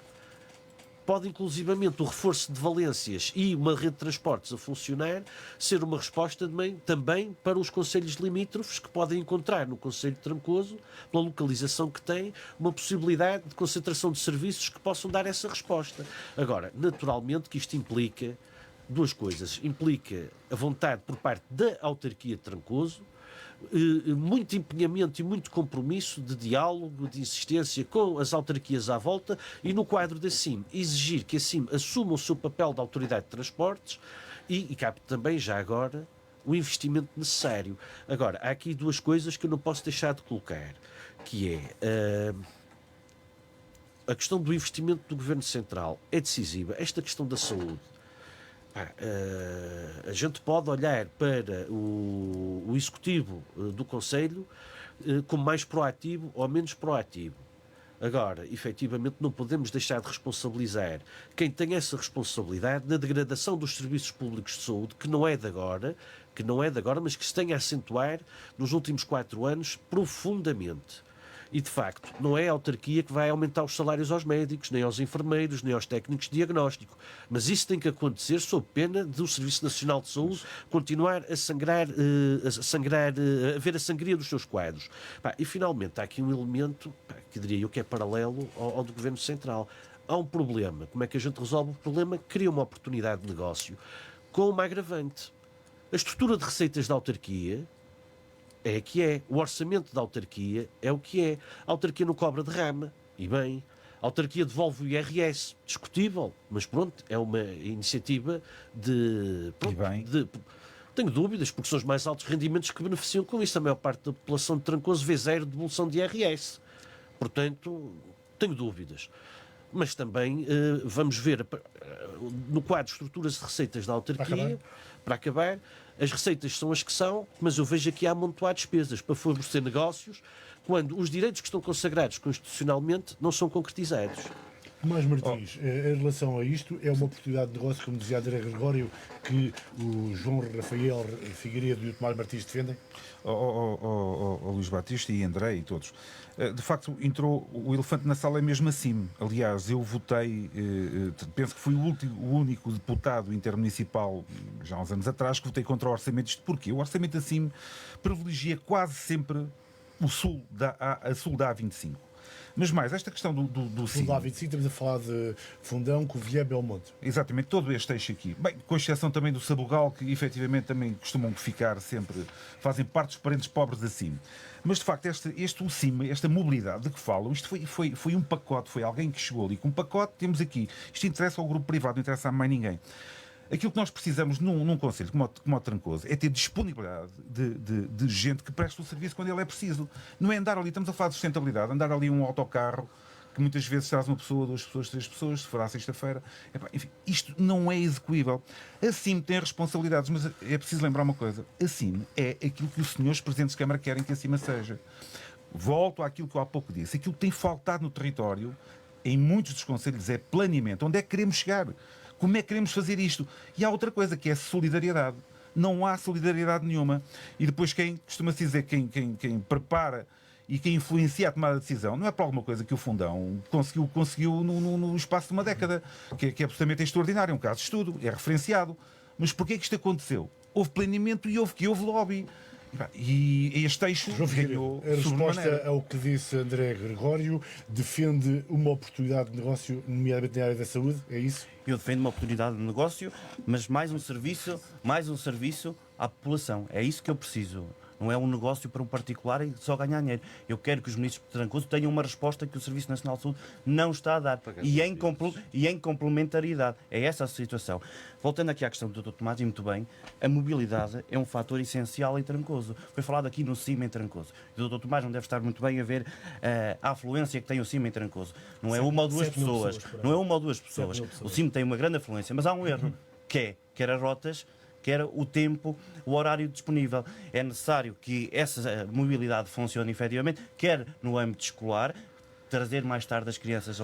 pode inclusivamente o reforço de valências e uma rede de transportes a funcionar ser uma resposta também para os concelhos limítrofes que podem encontrar no concelho de Trancoso, pela localização que tem, uma possibilidade de concentração de serviços que possam dar essa resposta. Agora, naturalmente que isto implica 2 coisas. Implica a vontade por parte da autarquia de Trancoso, muito empenhamento e muito compromisso de diálogo, de insistência com as autarquias à volta e no quadro da CIM, exigir que a CIM assuma o seu papel de autoridade de transportes e cabe também, já agora, o investimento necessário. Agora, há aqui 2 coisas que eu não posso deixar de colocar, que é a questão do investimento do Governo Central é decisiva, esta questão da saúde. A gente pode olhar para o executivo do Conselho como mais proativo ou menos proativo. Agora, efetivamente, não podemos deixar de responsabilizar quem tem essa responsabilidade na degradação dos serviços públicos de saúde, que não é de agora, mas que se tem a acentuar nos últimos 4 anos profundamente. E, de facto, não é a autarquia que vai aumentar os salários aos médicos, nem aos enfermeiros, nem aos técnicos de diagnóstico. Mas isso tem que acontecer sob pena do Serviço Nacional de Saúde continuar a sangrar, a ver a sangria dos seus quadros. E, finalmente, há aqui um elemento que diria eu que é paralelo ao do Governo Central. Há um problema. Como é que a gente resolve o problema? Cria uma oportunidade de negócio com uma agravante. A estrutura de receitas da autarquia é a que é. O orçamento da autarquia é o que é. A autarquia não cobra derrama. E bem, a autarquia devolve o IRS. Discutível, mas pronto, é uma iniciativa de... E bem. Tenho dúvidas, porque são os mais altos rendimentos que beneficiam com isso. A maior parte da população de Trancoso vê 0 de devolução de IRS. Portanto, tenho dúvidas. Mas também vamos ver no quadro de estruturas de receitas da autarquia, para acabar, as receitas são as que são, mas eu vejo aqui há amontoar despesas para favorecer negócios, quando os direitos que estão consagrados constitucionalmente não são concretizados. Tomás Martins, em relação a isto, é uma oportunidade de negócio, como dizia André Gregório, que o João Rafael Figueiredo e o Tomás Martins defendem? Luís Batista e André e todos. De facto, entrou o elefante na sala é mesmo assim. Aliás, eu votei, penso que fui o único deputado intermunicipal, já há uns anos atrás, que votei contra o orçamento. Isto porquê? O orçamento assim privilegia quase sempre a sul da A25. Mas mais, esta questão do Fundo da A25, estamos a falar de Fundão, Covilhã, Belmonte. Exatamente, todo este eixo aqui. Bem, com exceção também do Sabugal, que efetivamente também costumam ficar sempre, fazem parte dos parentes pobres da CIM. Mas de facto, o CIM, esta mobilidade de que falam, isto foi um pacote, foi alguém que chegou ali com um pacote, temos aqui. Isto interessa ao grupo privado, não interessa a mais ninguém. Aquilo que nós precisamos num concelho como o Trancoso é ter disponibilidade de gente que preste o serviço quando ele é preciso. Não é andar ali, estamos a falar de sustentabilidade, andar ali um autocarro que muitas vezes traz uma pessoa, 2 pessoas, 3 pessoas, se for à sexta-feira. Enfim, isto não é execuível. A CIM tem responsabilidades, mas é preciso lembrar uma coisa. A CIM é aquilo que os senhores presidentes de Câmara querem que a CIM seja. Volto àquilo que eu há pouco disse. Aquilo que tem faltado no território, em muitos dos concelhos, é planeamento. Onde é que queremos chegar? Como é que queremos fazer isto? E há outra coisa, que é solidariedade. Não há solidariedade nenhuma. E depois costuma-se dizer, quem prepara e quem influencia a tomada de decisão, não é por alguma coisa que o Fundão conseguiu no espaço de uma década, que é absolutamente extraordinário, é um caso de estudo, é referenciado. Mas porquê que isto aconteceu? Houve planeamento e houve lobby. E este eixo ganhou a resposta sobremaneira. ao que disse André Gregório, defende uma oportunidade de negócio, nomeadamente na área da saúde, é isso? Eu defendo uma oportunidade de negócio, mas mais um serviço à população. É isso que eu preciso. Não é um negócio para um particular e só ganhar dinheiro. Eu quero que os ministros de Trancoso tenham uma resposta que o Serviço Nacional de Saúde não está a dar. E em complementaridade. É essa a situação. Voltando aqui à questão do Dr. Tomás, e muito bem, a mobilidade é um fator essencial em Trancoso. Foi falado aqui no CIM em Trancoso. E o Dr. Tomás não deve estar muito bem a ver a afluência que tem o CIM em Trancoso. Não é uma ou duas pessoas. Não é uma ou duas pessoas. O CIM tem uma grande afluência, mas há um erro, que é as rotas, que era o tempo, o horário disponível. É necessário que essa mobilidade funcione efetivamente, quer no âmbito escolar, trazer mais tarde as crianças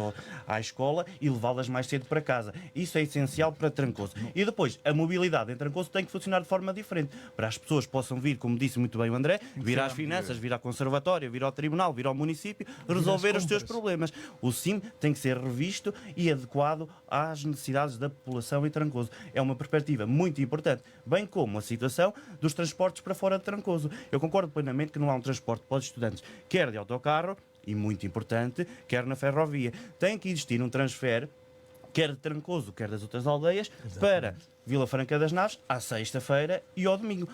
à escola e levá-las mais cedo para casa. Isso é essencial para Trancoso. E depois, a mobilidade em Trancoso tem que funcionar de forma diferente, para as pessoas possam vir, como disse muito bem o André, vir às finanças, vir à conservatória, vir ao tribunal, vir ao município, resolver os seus problemas. O CIM tem que ser revisto e adequado às necessidades da população em Trancoso. É uma perspectiva muito importante, bem como a situação dos transportes para fora de Trancoso. Eu concordo plenamente que não há um transporte para os estudantes, quer de autocarro, e muito importante, quer na ferrovia. Tem que existir um transfer, quer de Trancoso, quer das outras aldeias, para Vila Franca das Naves, à sexta-feira e ao domingo.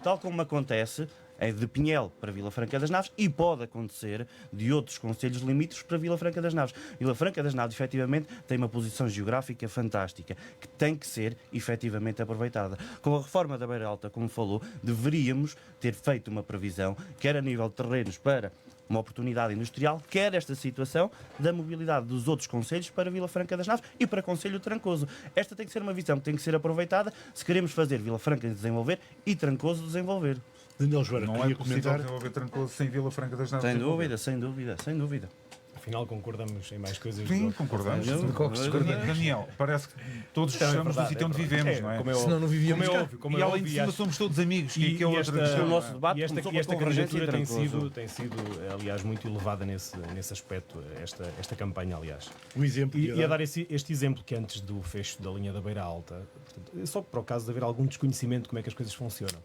Tal como acontece de Pinhel para Vila Franca das Naves e pode acontecer de outros concelhos limítrofes para Vila Franca das Naves. Vila Franca das Naves, efetivamente, tem uma posição geográfica fantástica, que tem que ser efetivamente aproveitada. Com a reforma da Beira Alta, como falou, deveríamos ter feito uma previsão, quer a nível de terrenos para uma oportunidade industrial, quer esta situação da mobilidade dos outros concelhos para Vila Franca das Naves e para o Concelho de Trancoso. Esta tem que ser uma visão que tem que ser aproveitada se queremos fazer Vila Franca desenvolver e Trancoso desenvolver. Daniel Joana, Não é queria possível comentar. desenvolver Trancoso sem Vila Franca das Naves. Sem dúvida, sem dúvida, sem dúvida. Afinal, concordamos em mais coisas. Sim, concordamos. Daniel, parece que todos Também é estamos no verdade, sítio é onde verdade. vivemos, não é? Como é Senão não vivíamos cá. E além de cima somos todos amigos, que é outra esta, questão. O nosso debate e esta começou com a convergência candidatura em Trancoso. tem sido, aliás, muito elevada nesse aspecto, esta campanha, aliás. O exemplo que E a dar este exemplo que antes do fecho da linha da Beira Alta, portanto, só para o caso de haver algum desconhecimento de como é que as coisas funcionam.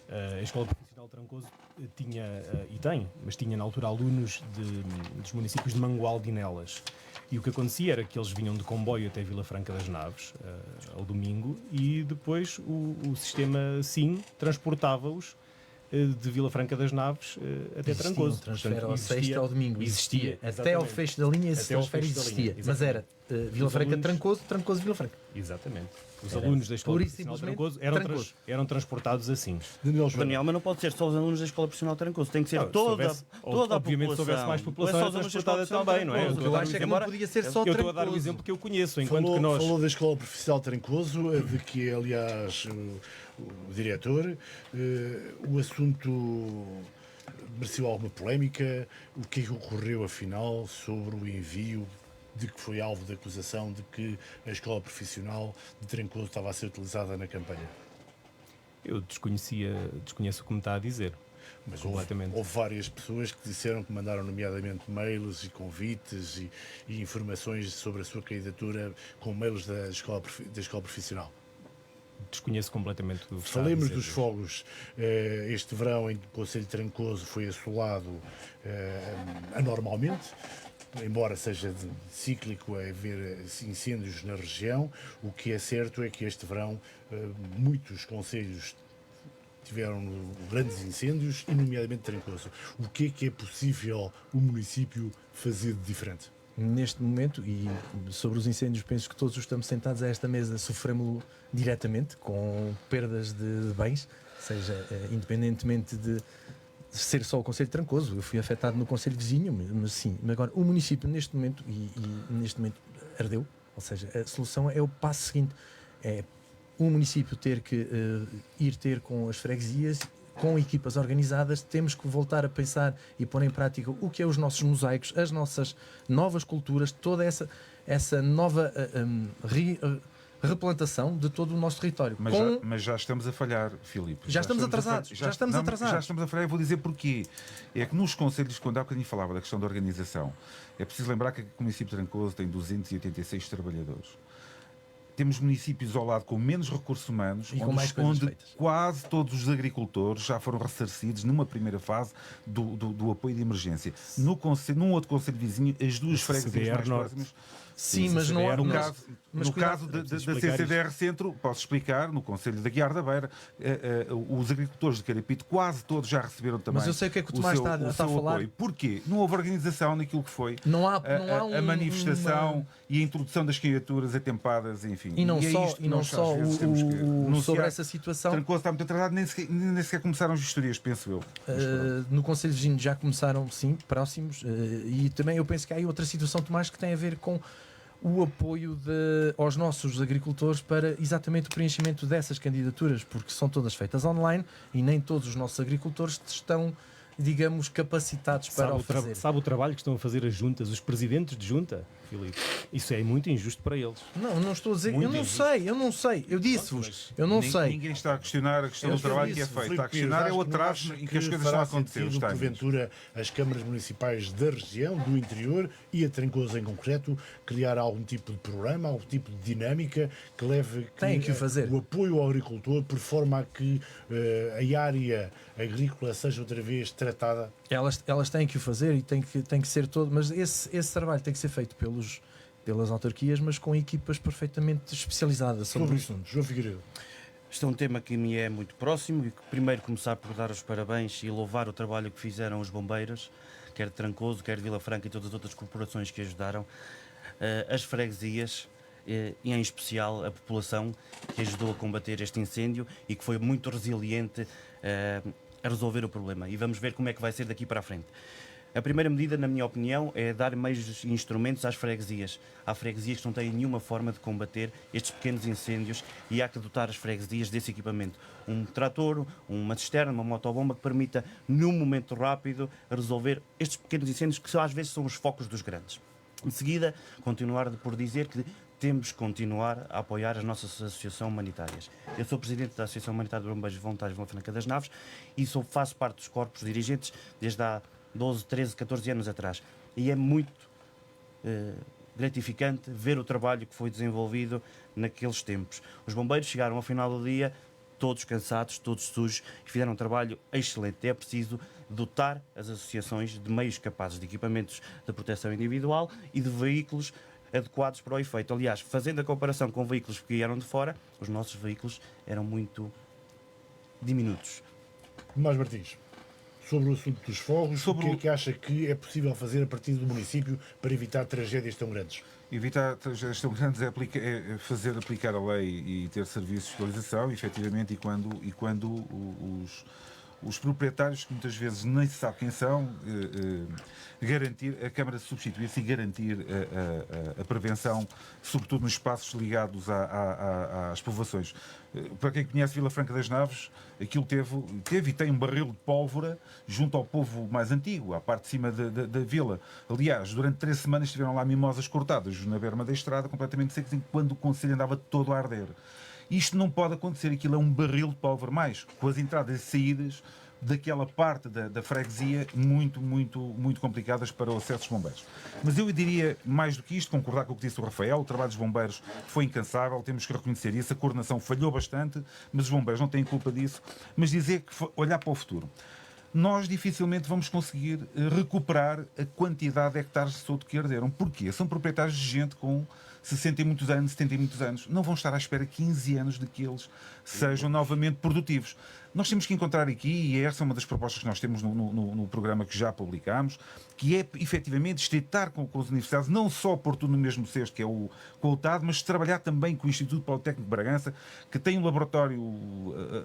A Escola Profissional de Trancoso tinha, e tem, mas tinha na altura alunos dos municípios de Mangualde e Nelas. E o que acontecia era que eles vinham de comboio até Vila Franca das Naves, ao domingo, e depois o sistema SIM transportava-os de Vila Franca das Naves até Trancoso. Transfer ao sexta ao domingo. Existia. Até ao exatamente. fecho da linha esse Até ao transfer fecho da linha, existia. Mas era Vila Os Franca alunos- Trancoso, Trancoso Vila Franca. Exatamente. Os Era alunos da Escola pura e Profissional de simplesmente Trancoso Trancoso. eram transportados assim. Daniel Joana, Daniel, mas não pode ser só os alunos da Escola Profissional de Trancoso, tem que ser Não, se toda houvesse- a obviamente, se houvesse mais população, Não é só era os alunos da Escola transportada Profissional de também, não é? Trancoso. O que eu acho é que não podia ser só Eu estou a dar o Trancoso. exemplo que eu conheço, enquanto que nós... falou da Escola Profissional de Trancoso, de que, aliás, o diretor, o assunto mereceu alguma polémica. O que é que ocorreu, afinal, sobre o envio de que foi alvo de acusação de que a Escola Profissional de Trancoso estava a ser utilizada na campanha? Eu desconheço o que me está a dizer. Mas Completamente. houve várias pessoas que disseram que mandaram nomeadamente mails e convites e informações sobre a sua candidatura com mails da escola profissional. Desconheço completamente o que está a Falemos dizer. dos fogos. Este verão em que o Concelho de Trancoso foi assolado anormalmente, embora seja cíclico haver incêndios na região. O que é certo é que este verão muitos concelhos tiveram grandes incêndios, e nomeadamente Trancoso. O que é possível o município fazer de diferente? Neste momento, e sobre os incêndios, penso que todos os que estamos sentados a esta mesa sofremos diretamente com perdas de bens, seja independentemente de ser só o Conselho de Trancoso. Eu fui afetado no Conselho vizinho, mas sim. Agora, o município neste momento, neste momento ardeu, ou seja, a solução é o passo seguinte, é o município ter que ir ter com as freguesias, com equipas organizadas, temos que voltar a pensar e pôr em prática o que é os nossos mosaicos, as nossas novas culturas, toda essa nova replantação de todo o nosso território. Mas já estamos a falhar, Filipe. Já estamos atrasados. Já estamos a falhar, e vou dizer porquê. É que nos conselhos, quando há bocadinho falava da questão da organização, é preciso lembrar que o município de Trancoso tem 286 trabalhadores. Temos municípios ao lado com menos recursos humanos, e com mais coisas onde feitas. quase todos os agricultores já foram ressarcidos numa primeira fase do apoio de emergência. Num outro conselho vizinho, as duas freguesias mais próximas. Sim, mas não há. No caso da CCDR Centro, posso explicar, no Conselho da Guiar da Beira, os agricultores de Carapito quase todos já receberam também. Mas eu sei o que é que o Tomás está a falar. Apoio. Porquê? Não houve organização naquilo que foi a manifestação e a introdução das candidaturas atempadas, enfim. E não só sobre essa situação. Trancoso está muito atrasado, nem sequer começaram as gestorias, penso eu. No Conselho Vizinho já começaram, sim, próximos. E também eu penso que há aí outra situação, Tomás, que tem a ver com o apoio aos nossos agricultores para exatamente o preenchimento dessas candidaturas, porque são todas feitas online e nem todos os nossos agricultores estão, digamos, capacitados para o fazer. Sabe o trabalho que estão a fazer as juntas, os presidentes de junta, Filipe? Isso é muito injusto para eles. Não estou a dizer, eu não sei, eu disse-vos, eu não sei. Ninguém está a questionar a questão do trabalho que é feito, está a questionar é o atraso em que as coisas estão a acontecer. Porventura, as câmaras municipais da região, do interior e a Trancoso em concreto, criar algum tipo de programa, algum tipo de dinâmica que leve o apoio ao agricultor por forma a que a área agrícola seja outra vez tratada? Elas têm que o fazer e tem que ser todo, mas esse trabalho tem que ser feito pelas autarquias, mas com equipas perfeitamente especializadas sobre o assunto. João Figueiredo. Este é um tema que me é muito próximo e que primeiro começar por dar os parabéns e louvar o trabalho que fizeram os bombeiros, quer de Trancoso, quer de Vila Franca e todas as outras corporações que ajudaram, as freguesias e em especial a população que ajudou a combater este incêndio e que foi muito resiliente a resolver o problema. E vamos ver como é que vai ser daqui para a frente. A primeira medida, na minha opinião, é dar meios e instrumentos às freguesias. Há freguesias que não têm nenhuma forma de combater estes pequenos incêndios e há que dotar as freguesias desse equipamento. Um trator, uma cisterna, uma motobomba que permita, num momento rápido, resolver estes pequenos incêndios que às vezes são os focos dos grandes. De seguida, continuar por dizer que temos que continuar a apoiar as nossas associações humanitárias. Eu sou presidente da Associação Humanitária de Bombeiros Voluntários de Vila Franca das Naves e faço parte dos corpos dirigentes desde há 12, 13, 14 anos atrás. E é muito gratificante ver o trabalho que foi desenvolvido naqueles tempos. Os bombeiros chegaram ao final do dia todos cansados, todos sujos e fizeram um trabalho excelente. É preciso dotar as associações de meios capazes de equipamentos de proteção individual e de veículos adequados para o efeito. Aliás, fazendo a comparação com veículos que vieram de fora, os nossos veículos eram muito diminutos. Tomás Martins, sobre o assunto dos fogos, o que é que acha que é possível fazer a partir do município para evitar tragédias tão grandes? Evitar tragédias tão grandes é fazer aplicar a lei e ter serviços de fiscalização, efetivamente, e quando os proprietários, que muitas vezes nem se sabe quem são, garantir, a Câmara substituir-se e garantir a prevenção, sobretudo nos espaços ligados às povoações. Para quem conhece Vila Franca das Naves, aquilo teve e tem um barril de pólvora junto ao povo mais antigo, à parte de cima da vila. Aliás, durante 3 semanas estiveram lá mimosas cortadas na berma da estrada, completamente secas, quando o concelho andava todo a arder. Isto não pode acontecer, aquilo é um barril de pólvora, mais com as entradas e saídas daquela parte da freguesia muito complicadas para o acesso dos bombeiros. Mas eu diria, mais do que isto, concordar com o que disse o Rafael, o trabalho dos bombeiros foi incansável, temos que reconhecer isso, a coordenação falhou bastante, mas os bombeiros não têm culpa disso, mas dizer que olhar para o futuro. Nós dificilmente vamos conseguir recuperar a quantidade de hectares de solto que arderam. Porquê? São proprietários de gente com 60 e muitos anos, 70 e muitos anos. Não vão estar à espera 15 anos de que eles sejam novamente produtivos. Nós temos que encontrar aqui, e essa é uma das propostas que nós temos no programa que já publicámos, que é efetivamente estreitar com as universidades, não só pôr tudo no mesmo cesto, que é o TAD, mas trabalhar também com o Instituto Politécnico de Bragança, que tem um laboratório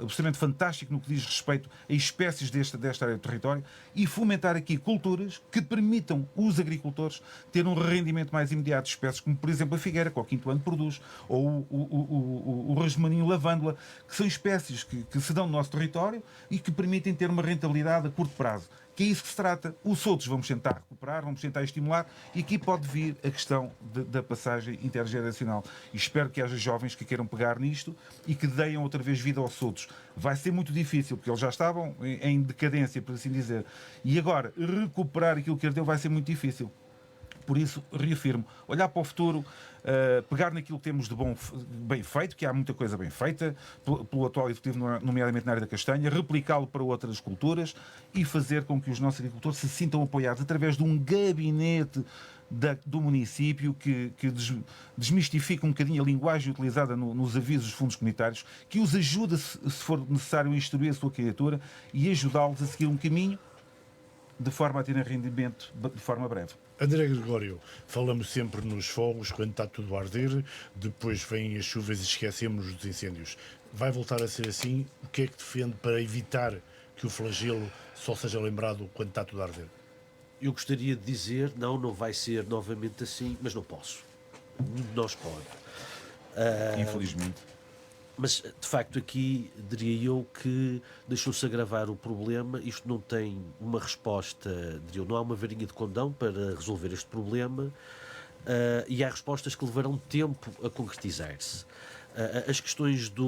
absolutamente fantástico no que diz respeito a espécies desta área do território, e fomentar aqui culturas que permitam os agricultores ter um rendimento mais imediato de espécies, como por exemplo a figueira, que ao 5º ano produz, ou o rosmaninho lavândola, que são espécies que se dão no nosso território e que permitem ter uma rentabilidade a curto prazo. Que é isso que se trata. Os outros vamos tentar recuperar, vamos tentar estimular, e aqui pode vir a questão da passagem intergeracional. E espero que haja jovens que queiram pegar nisto e que deem outra vez vida aos outros. Vai ser muito difícil, porque eles já estavam em decadência, por assim dizer. E agora, recuperar aquilo que herdeu vai ser muito difícil. Por isso, reafirmo, olhar para o futuro, pegar naquilo que temos de bom, bem feito, que há muita coisa bem feita, pelo atual executivo, nomeadamente na área da castanha, replicá-lo para outras culturas e fazer com que os nossos agricultores se sintam apoiados através de um gabinete do município que desmistifica um bocadinho a linguagem utilizada nos avisos dos fundos comunitários, que os ajuda, se for necessário, a instruir a sua criatura e ajudá-los a seguir um caminho de forma a terem rendimento de forma breve. André Gregório, falamos sempre nos fogos, quando está tudo a arder, depois vêm as chuvas e esquecemos dos incêndios. Vai voltar a ser assim? O que é que defende para evitar que o flagelo só seja lembrado quando está tudo a arder? Eu gostaria de dizer, não vai ser novamente assim, mas não posso. Não se pode. Infelizmente. Mas, de facto, aqui diria eu que deixou-se agravar o problema. Isto não tem uma resposta, diria eu, não há uma varinha de condão para resolver este problema, e há respostas que levarão tempo a concretizar-se. As questões da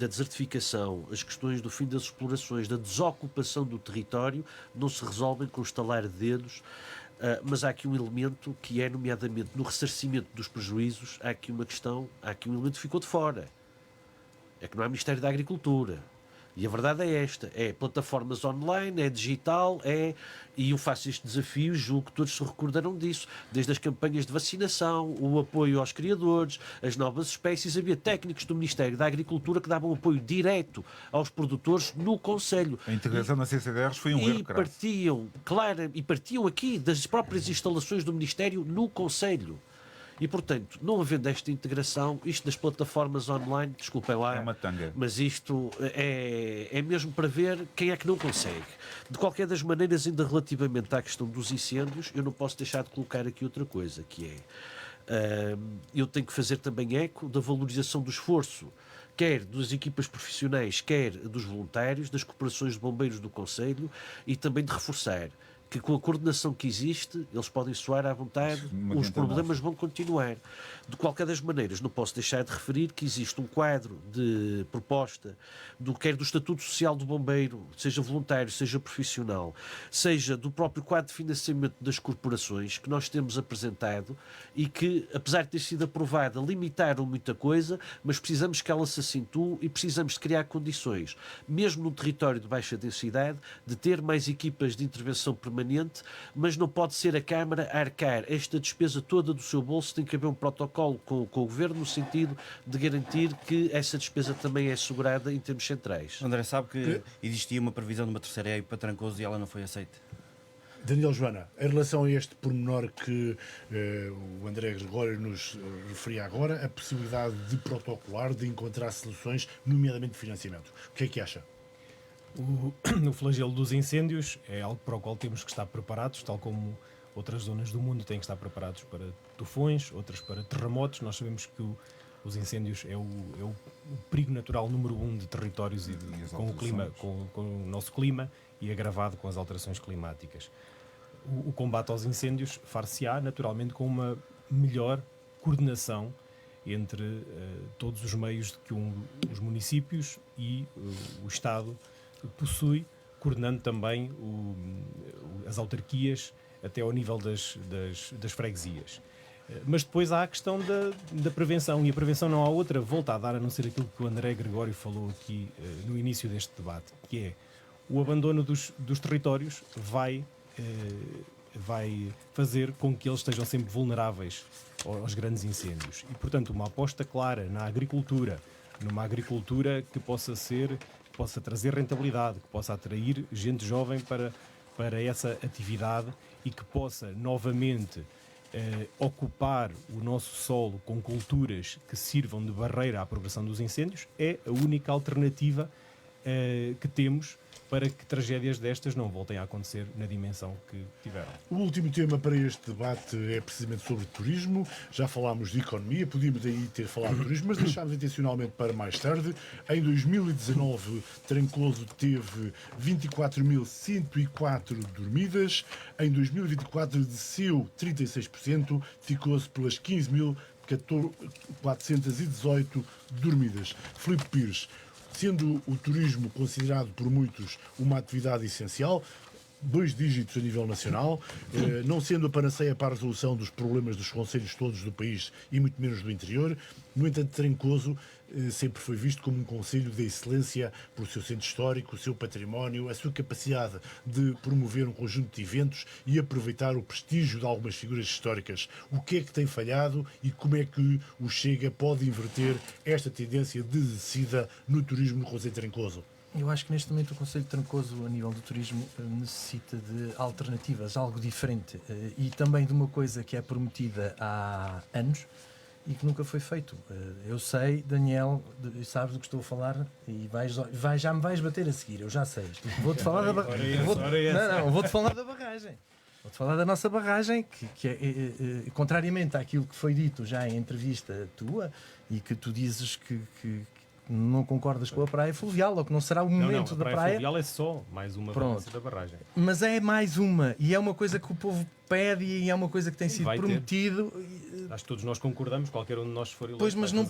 desertificação, as questões do fim das explorações, da desocupação do território, não se resolvem com o estalar de dedos. Mas há aqui um elemento que é, nomeadamente, no ressarcimento dos prejuízos, há aqui um elemento que ficou de fora. É que não há Ministério da Agricultura. E a verdade é esta, é plataformas online, é digital, e eu faço este desafio, julgo que todos se recordarão disso, desde as campanhas de vacinação, o apoio aos criadores, as novas espécies, havia técnicos do Ministério da Agricultura que davam apoio direto aos produtores no Conselho. A integração na CCDRs foi um erro, e partiam aqui das próprias instalações do Ministério no Conselho. E, portanto, não havendo esta integração, isto das plataformas online, desculpem lá, é uma tanga. mas isto é mesmo para ver quem é que não consegue. De qualquer das maneiras, ainda relativamente à questão dos incêndios, eu não posso deixar de colocar aqui outra coisa, que é, eu tenho que fazer também eco da valorização do esforço, quer das equipas profissionais, quer dos voluntários, das corporações de bombeiros do Conselho, e também de reforçar que com a coordenação que existe, eles podem soar à vontade, os problemas vão continuar. De qualquer das maneiras, não posso deixar de referir que existe um quadro de proposta, quer do Estatuto Social do Bombeiro, seja voluntário, seja profissional, seja do próprio quadro de financiamento das corporações, que nós temos apresentado e que, apesar de ter sido aprovada, limitaram muita coisa, mas precisamos que ela se acentue e precisamos de criar condições, mesmo num território de baixa densidade, de ter mais equipas de intervenção permanente, mas não pode ser a Câmara a arcar esta despesa toda do seu bolso, tem que haver um protocolo com o Governo no sentido de garantir que essa despesa também é assegurada em termos centrais. André, sabe que existia uma previsão de uma terceira EI para Trancoso e ela não foi aceita? Daniel Joana, em relação a este pormenor que o André Gregório nos referia agora, a possibilidade de protocolar, de encontrar soluções, nomeadamente de financiamento. O que é que acha? O flagelo dos incêndios é algo para o qual temos que estar preparados, tal como outras zonas do mundo têm que estar preparados para tufões, outras para terremotos. Nós sabemos que os incêndios é o perigo natural número 1 de territórios e com o clima, com o nosso clima, e agravado com as alterações climáticas. O combate aos incêndios far-se-á naturalmente com uma melhor coordenação entre todos os meios que os municípios e o Estado possui, coordenando também as autarquias até ao nível das freguesias. Mas depois há a questão da prevenção, e a prevenção não há outra volta a dar a não ser aquilo que o André Gregório falou aqui no início deste debate, que é o abandono dos territórios vai fazer com que eles estejam sempre vulneráveis aos grandes incêndios. E, portanto, uma aposta clara na agricultura, numa agricultura que possa trazer rentabilidade, que possa atrair gente jovem para essa atividade e que possa novamente ocupar o nosso solo com culturas que sirvam de barreira à propagação dos incêndios, é a única alternativa que temos para que tragédias destas não voltem a acontecer na dimensão que tiveram. O último tema para este debate é precisamente sobre turismo. Já falámos de economia, podíamos aí ter falado de turismo, mas deixámos intencionalmente para mais tarde. Em 2019, Trancoso teve 24.104 dormidas. Em 2024, desceu 36%, ficou-se pelas 15.418 dormidas. Filipe Pires, sendo o turismo considerado por muitos uma atividade essencial, 2 dígitos a nível nacional, não sendo a panaceia para a resolução dos problemas dos concelhos todos do país e muito menos do interior, no entanto, Trancoso sempre foi visto como um concelho de excelência por seu centro histórico, o seu património, a sua capacidade de promover um conjunto de eventos e aproveitar o prestígio de algumas figuras históricas. O que é que tem falhado e como é que o Chega pode inverter esta tendência de descida no turismo no concelho de Trancoso? Eu acho que neste momento o Conselho de Trancoso, a nível do turismo, necessita de alternativas, algo diferente e também de uma coisa que é prometida há anos e que nunca foi feito. Eu sei, Daniel, sabes do que estou a falar e já me vais bater a seguir, eu já sei. Vou-te falar da barragem. Vou-te falar da barragem. Vou-te falar da nossa barragem, que é, contrariamente àquilo que foi dito já em entrevista tua e que tu dizes que não concordas com a praia fluvial, ou que não será o momento da praia. A praia fluvial é só mais uma variante da barragem. Mas é mais uma, e é uma coisa que o povo pede e é uma coisa que tem sido prometido. Acho que todos nós concordamos, qualquer um de nós for eleito. Pois, mas não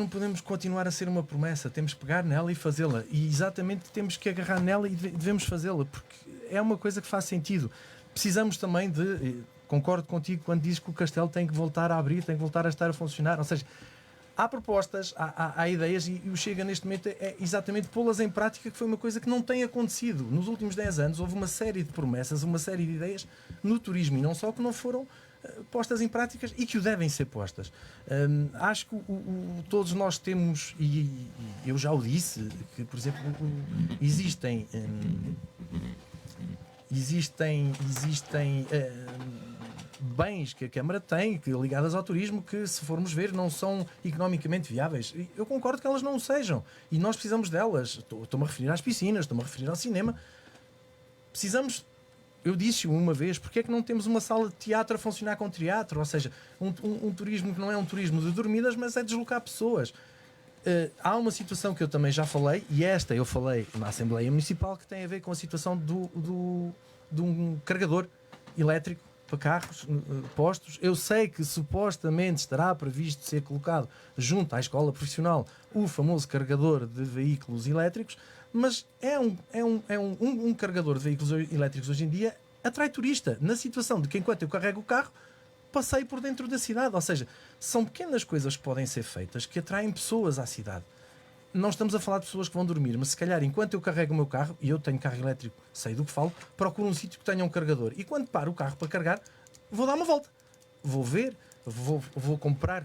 podemos continuar a ser uma promessa, temos que pegar nela e fazê-la. E exatamente temos que agarrar nela e devemos fazê-la, porque é uma coisa que faz sentido. Precisamos também concordo contigo quando dizes que o castelo tem que voltar a abrir, tem que voltar a estar a funcionar, ou seja, há propostas, há ideias e o Chega neste momento é exatamente pô-las em prática, que foi uma coisa que não tem acontecido. Nos últimos 10 anos houve uma série de promessas, uma série de ideias no turismo e não só que não foram postas em práticas e que o devem ser postas. Acho que todos nós temos, e eu já o disse, que por exemplo existem bens que a Câmara tem, ligadas ao turismo, que se formos ver não são economicamente viáveis. Eu concordo que elas não o sejam e nós precisamos delas. Estou-me a referir às piscinas, estou-me a referir ao cinema. Precisamos, eu disse uma vez, porque é que não temos uma sala de teatro a funcionar com teatro? Ou seja, um turismo que não é um turismo de dormidas, mas é deslocar pessoas. Há uma situação que eu também já falei, e esta eu falei na Assembleia Municipal, que tem a ver com a situação de um carregador elétrico para carros, postos. Eu sei que supostamente estará previsto ser colocado junto à escola profissional o famoso carregador de veículos elétricos, mas um carregador de veículos elétricos hoje em dia atrai turista, na situação de que enquanto eu carrego o carro, passei por dentro da cidade. Ou seja, são pequenas coisas que podem ser feitas que atraem pessoas à cidade. Não estamos a falar de pessoas que vão dormir, mas se calhar enquanto eu carrego o meu carro, e eu tenho carro elétrico, sei do que falo, procuro um sítio que tenha um carregador. E quando paro o carro para carregar, vou dar uma volta. Vou ver, vou comprar,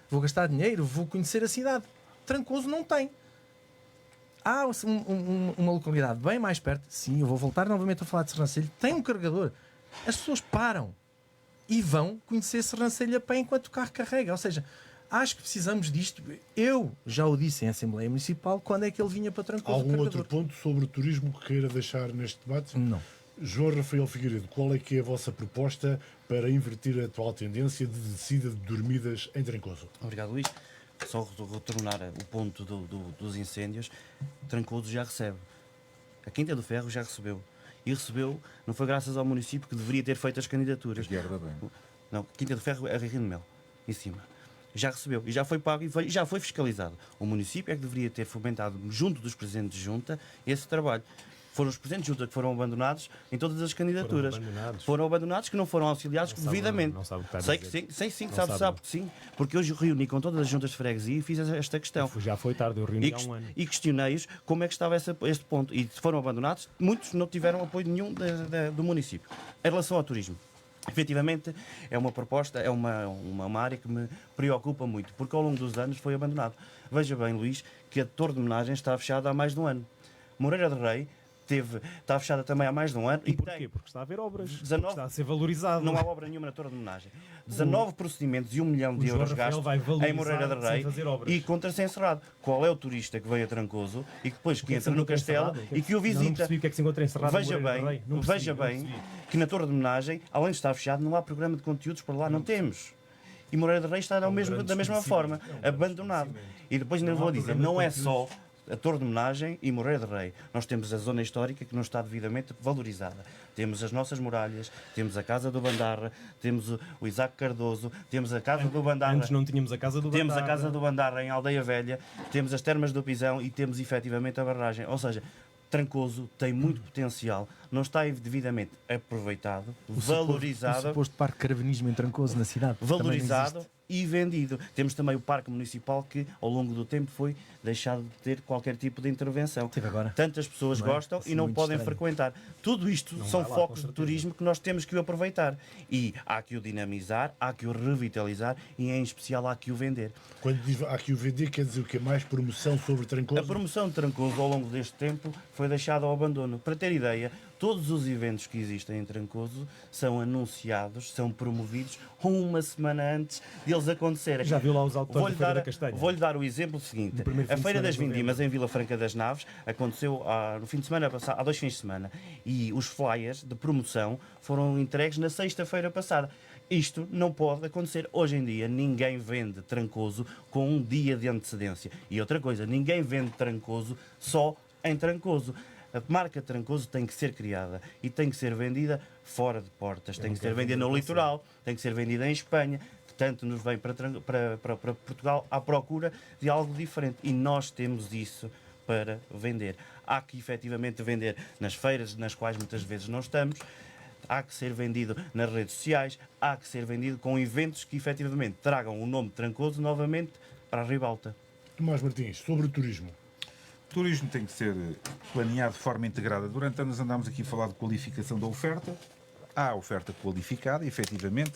vou gastar dinheiro, vou conhecer a cidade. Trancoso não tem. Há uma localidade bem mais perto, sim, eu vou voltar novamente a falar de Sernancelho, tem um carregador. As pessoas param e vão conhecer Sernancelho a pé enquanto o carro carrega. Ou seja, acho que precisamos disto. Eu já o disse em Assembleia Municipal quando é que ele vinha para Trancoso. Algum outro ponto sobre o turismo que queira deixar neste debate? Não. João Rafael Figueiredo, qual é que é a vossa proposta para inverter a atual tendência de descida de dormidas em Trancoso? Obrigado, Luís. Só retornar o ponto dos incêndios. Trancoso já recebe. A Quinta do Ferro já recebeu. E recebeu, não foi graças ao município que deveria ter feito as candidaturas. Não, Quinta do Ferro é Rio de Mel, em cima. Já recebeu e já foi pago e já foi fiscalizado. O município é que deveria ter fomentado, junto dos presidentes de junta, esse trabalho. Foram os presidentes de junta que foram abandonados em todas as candidaturas. Foram abandonados que não foram auxiliados devidamente. Não sabe o que está a sei dizer. que sim, sabe que sim. Porque hoje reuni com todas as juntas de freguesia e fiz esta questão. Já foi tarde, eu reuni há um ano. E questionei-os como é que estava este ponto. E foram abandonados, muitos não tiveram apoio nenhum do município. Em relação ao turismo, Efetivamente, é uma proposta, é uma área que me preocupa muito, porque ao longo dos anos foi abandonado. Veja bem, Luís, que a Torre de Homenagem está fechada há mais de um ano. Moreira de Rei está fechada também há mais de um ano. E porquê? Porque está a haver obras. 19 Está a ser valorizado. Não há obra nenhuma na Torre de Homenagem. 19 procedimentos e 1 milhão de euros gastos em Moreira de Rei e contra-se encerrado. Qual é o turista que veio a Trancoso e que depois que entra no castelo e que o visita? Não percebi o que é que se encontra encerrado. Veja bem que na Torre de Homenagem, além de estar fechado, não há programa de conteúdos por lá, não temos. E Moreira de Rei está da mesma forma, abandonado. E depois ainda vou dizer, não é só a Torre de Homenagem e Moreira de Rei. Nós temos a zona histórica que não está devidamente valorizada. Temos as nossas muralhas, temos a Casa do Bandarra, temos o Isaac Cardoso, temos a Casa do Bandarra. Antes não tínhamos a Casa do Bandarra. Temos a Casa do Bandarra em Aldeia Velha, temos as Termas do Pisão e temos efetivamente a barragem. Ou seja, Trancoso tem muito potencial, não está devidamente aproveitado, valorizado. O suposto parque de caravanismo em Trancoso na cidade. Valorizado e vendido. Temos também o Parque Municipal que, ao longo do tempo, foi deixado de ter qualquer tipo de intervenção. Agora. Tantas pessoas gostam e não podem frequentar. Tudo isto são focos de turismo que nós temos que o aproveitar. E há que o dinamizar, há que o revitalizar e, em especial, há que o vender. Quando diz há que o vender, quer dizer o que é mais promoção sobre Trancoso? A promoção de Trancoso, ao longo deste tempo, foi deixada ao abandono. Para ter ideia, todos os eventos que existem em Trancoso são anunciados, são promovidos uma semana antes de eles acontecerem. Já viu lá os autores da Feira da Castanha? Vou-lhe dar o exemplo seguinte. A Feira das Vindimas em Vila Franca das Naves aconteceu no fim de semana passado, há 2 fins de semana, e os flyers de promoção foram entregues na sexta-feira passada. Isto não pode acontecer. Hoje em dia ninguém vende Trancoso com um dia de antecedência. E outra coisa, ninguém vende Trancoso só em Trancoso. A marca Trancoso tem que ser criada e tem que ser vendida fora de portas. Tem que ser vendida no litoral, tem que ser vendida em Espanha, que tanto nos vem para Portugal à procura de algo diferente. E nós temos isso para vender. Há que efetivamente vender nas feiras, nas quais muitas vezes não estamos. Há que ser vendido nas redes sociais, há que ser vendido com eventos que efetivamente tragam o nome de Trancoso novamente para a ribalta. Tomás Martins, sobre o turismo. O turismo tem que ser planeado de forma integrada. Durante anos andámos aqui a falar de qualificação da oferta. Há oferta qualificada, efetivamente.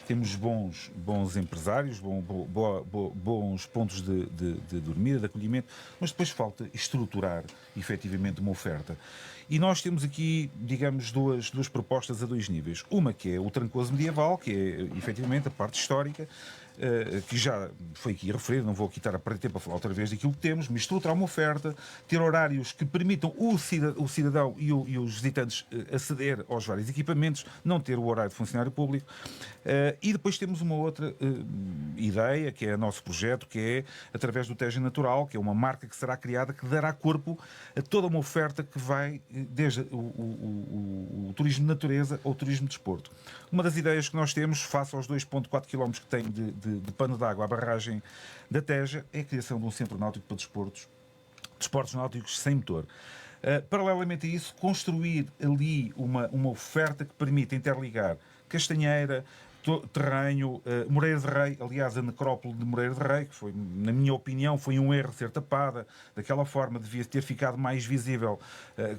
Temos bons empresários, bons pontos de dormida, de acolhimento, mas depois falta estruturar, efetivamente, uma oferta. E nós temos aqui, digamos, duas propostas a 2 níveis. Uma que é o Trancoso medieval, que é, efetivamente, a parte histórica, que já foi aqui referido, não vou aqui estar a perder tempo a falar outra vez daquilo que temos, mas estruturar uma oferta, ter horários que permitam o cidadão e os visitantes aceder aos vários equipamentos, não ter o horário de funcionário público. E depois temos uma outra ideia, que é o nosso projeto, que é através do Tejo Natural, que é uma marca que será criada, que dará corpo a toda uma oferta que vai desde o turismo de natureza ao turismo de desporto. Uma das ideias que nós temos, face aos 2,4 km que tem de pano d'água à barragem da Teja, é a criação de um centro náutico para desportos náuticos sem motor. Paralelamente a isso, construir ali uma oferta que permita interligar Castanheira, Terrenho, Moreira de Rei, aliás, a necrópole de Moreira de Rei, que foi, na minha opinião, foi um erro ser tapada, daquela forma devia ter ficado mais visível,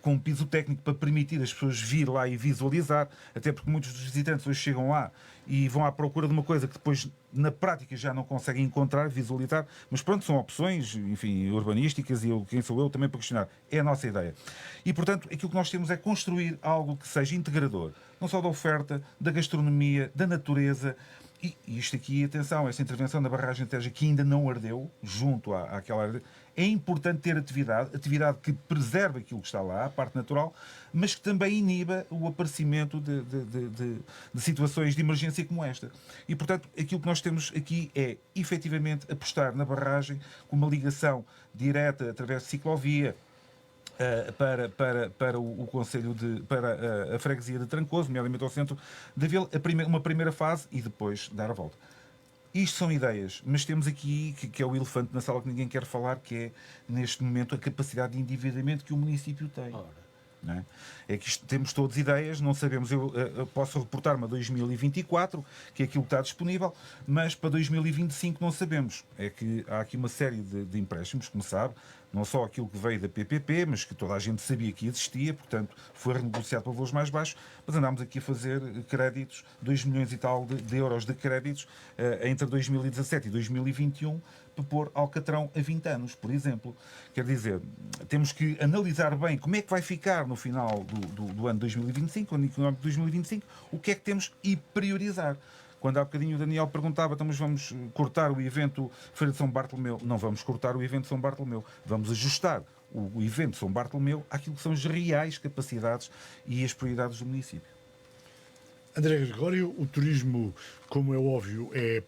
com um piso técnico para permitir as pessoas vir lá e visualizar, até porque muitos dos visitantes hoje chegam lá e vão à procura de uma coisa que depois, na prática, já não conseguem encontrar, visualizar, mas pronto, são opções, enfim, urbanísticas, e quem sou eu também para questionar. É a nossa ideia. E, portanto, aquilo que nós temos é construir algo que seja integrador, não só da oferta, da gastronomia, da natureza, e isto aqui, atenção, esta intervenção da barragem Teja, que ainda não ardeu, junto àquela área, é importante ter atividade que preserve aquilo que está lá, a parte natural, mas que também iniba o aparecimento de situações de emergência como esta. E, portanto, aquilo que nós temos aqui é, efetivamente, apostar na barragem com uma ligação direta através de ciclovia, para o Conselho para a freguesia de Trancoso, nomeadamente ao centro da vila, uma primeira fase e depois dar a volta. Isto são ideias, mas temos aqui, que é o elefante na sala que ninguém quer falar, que é, neste momento, a capacidade de endividamento que o município tem. Não é? É que temos todas ideias, não sabemos, eu posso reportar-me a 2024, que é aquilo que está disponível, mas para 2025 não sabemos. É que há aqui uma série de empréstimos, como sabe, não só aquilo que veio da PPP, mas que toda a gente sabia que existia, portanto foi renegociado para valores mais baixos, mas andámos aqui a fazer créditos, 2 milhões e tal de euros de créditos entre 2017 e 2021, para pôr Alcatrão a 20 anos, por exemplo. Quer dizer, temos que analisar bem como é que vai ficar no final do ano 2025, ano económico de 2025, o que é que temos e priorizar. Quando há bocadinho o Daniel perguntava, então, mas vamos cortar o evento Feira de São Bartolomeu? Não vamos cortar o evento São Bartolomeu. Vamos ajustar o evento São Bartolomeu àquilo que são as reais capacidades e as prioridades do município. André Gregório, o turismo, como é óbvio, é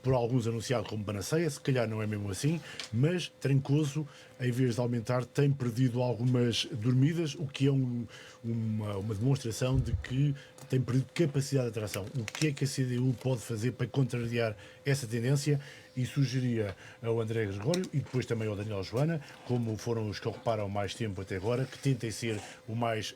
por alguns anunciado como panaceia, se calhar não é mesmo assim, mas Trancoso, em vez de aumentar, tem perdido algumas dormidas, o que é uma demonstração de que tem perdido capacidade de atração. O que é que a CDU pode fazer para contrariar essa tendência? E sugeria ao André Gregório e depois também ao Daniel Joana, como foram os que ocuparam mais tempo até agora, que tentem ser o mais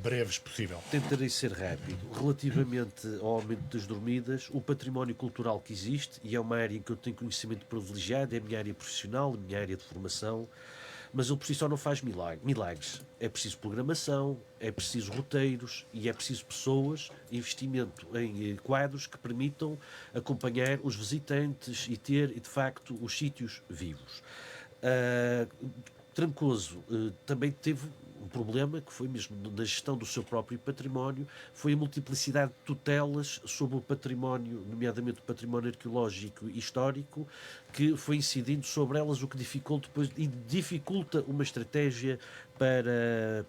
breves possível. Tentarei ser rápido. Relativamente ao aumento das dormidas, o património cultural que existe, e é uma área em que eu tenho conhecimento privilegiado, é a minha área profissional, a minha área de formação, mas ele por si só não faz milagres. É preciso programação, é preciso roteiros e é preciso pessoas, investimento em quadros que permitam acompanhar os visitantes e ter, de facto, os sítios vivos. Trancoso também teve um problema, que foi mesmo na gestão do seu próprio património, foi a multiplicidade de tutelas sobre o património, nomeadamente o património arqueológico e histórico, que foi incidindo sobre elas, o que dificulta uma estratégia para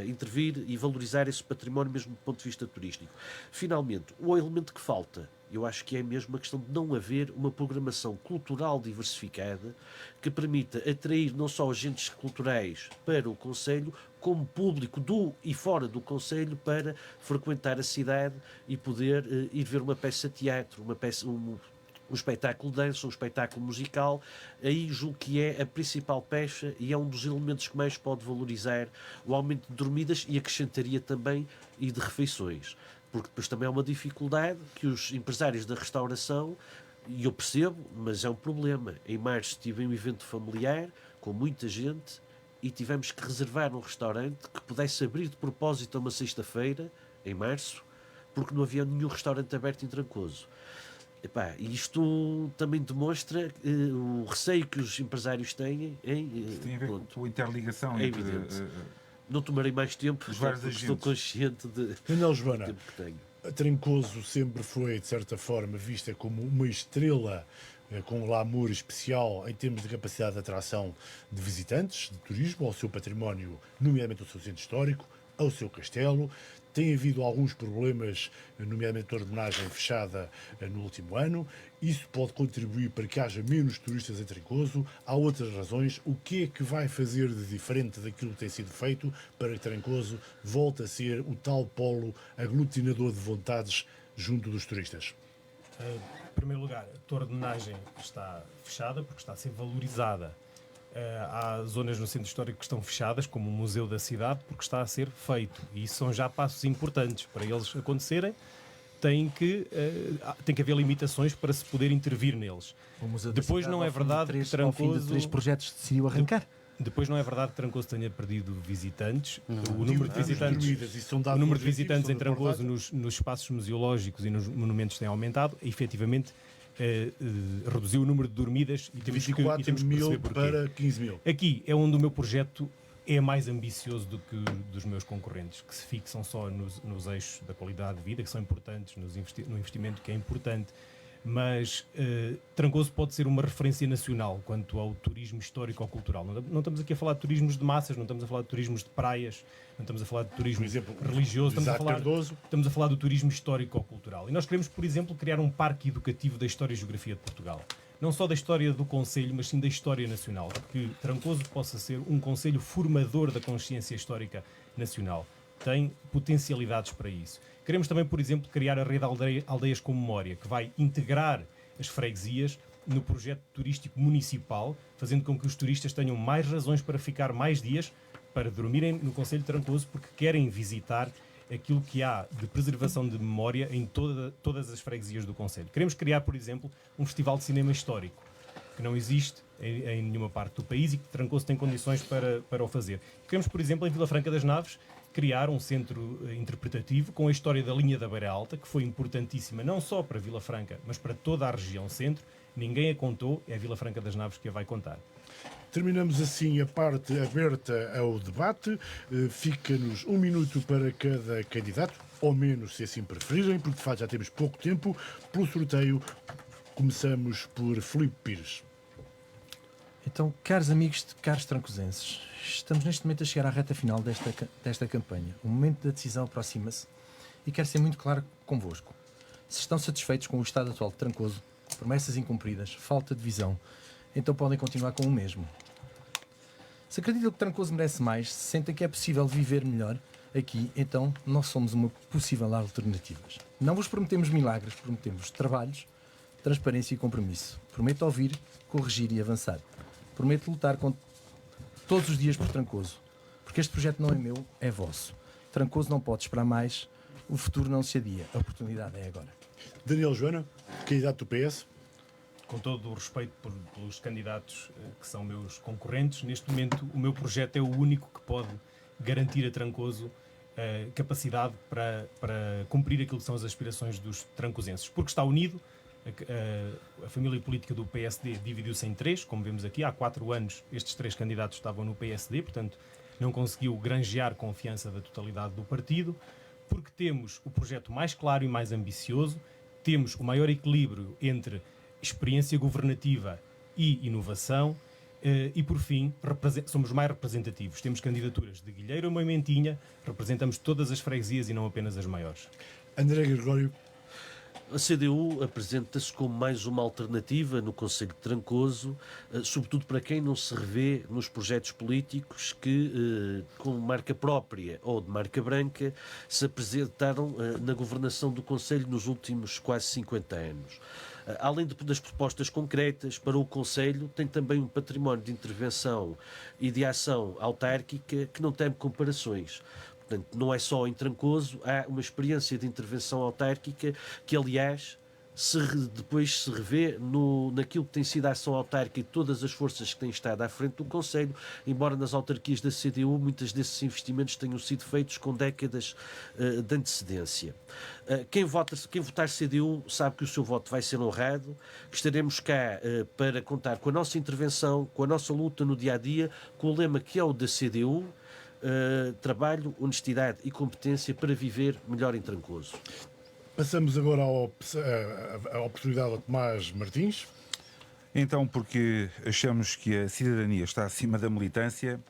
intervir e valorizar esse património mesmo do ponto de vista turístico. Finalmente, o elemento que falta, eu acho que é mesmo a questão de não haver uma programação cultural diversificada que permita atrair não só agentes culturais para o concelho, como público do e fora do concelho para frequentar a cidade e poder ir ver uma peça de teatro, um espetáculo de dança, um espetáculo musical. Aí julgo que é a principal peça e é um dos elementos que mais pode valorizar o aumento de dormidas e acrescentaria também e de refeições. Porque depois também é uma dificuldade que os empresários da restauração, e eu percebo, mas é um problema. Em março tive um evento familiar com muita gente e tivemos que reservar um restaurante que pudesse abrir de propósito a uma sexta-feira, em março, porque não havia nenhum restaurante aberto em Trancoso. Epá, isto também demonstra o receio que os empresários têm em... Tem a ver com a interligação é entre... evidente. Não tomarei mais tempo, os vários porque estou consciente do Daniel Joana, tempo que tenho. Trancoso sempre foi, de certa forma, vista como uma estrela com um glamour especial em termos de capacidade de atração de visitantes, de turismo, ao seu património, nomeadamente ao seu centro histórico, ao seu castelo. Tem havido alguns problemas, nomeadamente a ordenagem fechada no último ano. Isso pode contribuir para que haja menos turistas em Trancoso. Há outras razões. O que é que vai fazer de diferente daquilo que tem sido feito para que Trancoso volte a ser o tal polo aglutinador de vontades junto dos turistas? Em primeiro lugar, a ordenagem está fechada porque está a ser valorizada. Há zonas no centro histórico que estão fechadas, como o Museu da Cidade, porque está a ser feito. E isso são já passos importantes. Para eles acontecerem, tem que haver limitações para se poder intervir neles. Depois não é verdade que Trancoso... Ao fim de 3 projetos decidiu arrancar. Depois não é verdade que Trancoso tenha perdido visitantes. O número de visitantes em Trancoso nos espaços museológicos e nos monumentos tem aumentado. E, efetivamente, reduziu o número de dormidas e temos que perceber porquê. Para 15 mil. Aqui é onde o meu projeto é mais ambicioso do que dos meus concorrentes, que se fixam só nos eixos da qualidade de vida, que são importantes, no investimento que é importante, mas Trancoso pode ser uma referência nacional quanto ao turismo histórico ou cultural. Não estamos aqui a falar de turismos de massas, não estamos a falar de turismos de praias, não estamos a falar de turismo religioso, estamos a falar do turismo histórico ou cultural. E nós queremos, por exemplo, criar um parque educativo da História e Geografia de Portugal. Não só da história do Concelho, mas sim da história nacional. Que Trancoso possa ser um concelho formador da consciência histórica nacional. Tem potencialidades para isso. Queremos também, por exemplo, criar a rede Aldeias com Memória, que vai integrar as freguesias no projeto turístico municipal, fazendo com que os turistas tenham mais razões para ficar mais dias, para dormirem no Concelho de Trancoso, porque querem visitar aquilo que há de preservação de memória em todas as freguesias do Concelho. Queremos criar, por exemplo, um festival de cinema histórico. que não existe em nenhuma parte do país e que Trancoso tem condições para o fazer. Queremos, por exemplo, em Vila Franca das Naves, criar um centro interpretativo com a história da linha da Beira Alta, que foi importantíssima não só para Vila Franca, mas para toda a região centro. Ninguém a contou, é a Vila Franca das Naves que a vai contar. Terminamos assim a parte aberta ao debate. Fica-nos 1 minuto para cada candidato, ou menos, se assim preferirem, porque de facto já temos pouco tempo. Pelo sorteio, começamos por Filipe Pires. Então, caros amigos, caros trancosenses, estamos neste momento a chegar à reta final desta campanha. O momento da decisão aproxima-se e quero ser muito claro convosco. Se estão satisfeitos com o estado atual de Trancoso, promessas incumpridas, falta de visão, então podem continuar com o mesmo. Se acreditam que Trancoso merece mais, se sentem que é possível viver melhor aqui, então nós somos uma possível alternativa. Não vos prometemos milagres, prometemos trabalhos, transparência e compromisso. Prometo ouvir, corrigir e avançar. Prometo lutar todos os dias por Trancoso, porque este projeto não é meu, é vosso. Trancoso não pode esperar mais, o futuro não se adia, a oportunidade é agora. Daniel Joana, candidato do PS. Com todo o respeito pelos candidatos que são meus concorrentes, neste momento o meu projeto é o único que pode garantir a Trancoso capacidade para cumprir aquilo que são as aspirações dos trancosenses, porque está unido. A família política do PSD dividiu-se em 3, como vemos aqui. Há 4 anos estes 3 candidatos estavam no PSD, portanto não conseguiu granjear confiança da totalidade do partido, porque temos o projeto mais claro e mais ambicioso, temos o maior equilíbrio entre experiência governativa e inovação e, por fim, somos mais representativos. Temos candidaturas de Guilheiro a Moimentinha, representamos todas as freguesias e não apenas as maiores. André Gregório. A CDU apresenta-se como mais uma alternativa no Conselho de Trancoso, sobretudo para quem não se revê nos projetos políticos que, com marca própria ou de marca branca, se apresentaram na governação do Conselho nos últimos quase 50 anos. Além das propostas concretas para o Conselho, tem também um património de intervenção e de ação autárquica que não tem comparações. Portanto, não é só em Trancoso, há uma experiência de intervenção autárquica que, aliás, depois se revê naquilo que tem sido a ação autárquica e todas as forças que têm estado à frente do Conselho, embora nas autarquias da CDU muitos desses investimentos tenham sido feitos com décadas de antecedência. Quem votar CDU sabe que o seu voto vai ser honrado, que estaremos cá para contar com a nossa intervenção, com a nossa luta no dia-a-dia, com o lema que é o da CDU, trabalho, honestidade e competência para viver melhor em Trancoso. Passamos agora à oportunidade ao Tomás Martins. Então, porque achamos que a cidadania está acima da militância,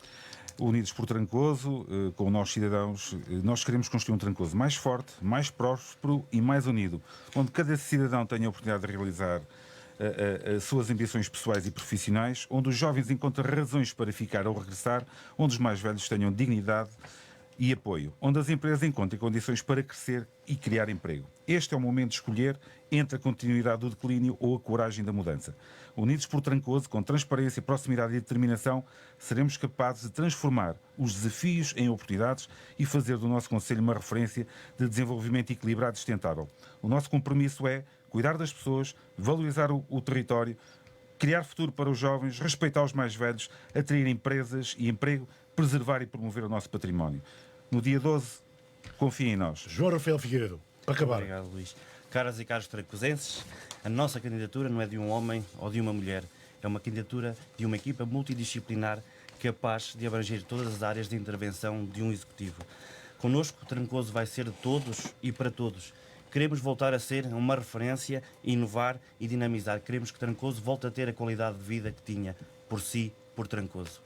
unidos por Trancoso, com nós cidadãos, nós queremos construir um Trancoso mais forte, mais próspero e mais unido, onde cada cidadão tenha a oportunidade de realizar as suas ambições pessoais e profissionais, onde os jovens encontram razões para ficar ou regressar, onde os mais velhos tenham dignidade e apoio, onde as empresas encontrem condições para crescer e criar emprego. Este é o momento de escolher entre a continuidade do declínio ou a coragem da mudança. Unidos por Trancoso, com transparência, proximidade e determinação, seremos capazes de transformar os desafios em oportunidades e fazer do nosso Conselho uma referência de desenvolvimento equilibrado e sustentável. O nosso compromisso é cuidar das pessoas, valorizar o território, criar futuro para os jovens, respeitar os mais velhos, atrair empresas e emprego, preservar e promover o nosso património. No dia 12, confiem em nós. João Rafael Figueiredo, para acabar. Obrigado, Luís. Caras e caros trancosenses, a nossa candidatura não é de um homem ou de uma mulher, é uma candidatura de uma equipa multidisciplinar capaz de abranger todas as áreas de intervenção de um executivo. Connosco, Trancoso vai ser de todos e para todos. Queremos voltar a ser uma referência, inovar e dinamizar. Queremos que Trancoso volte a ter a qualidade de vida que tinha, por si, por Trancoso.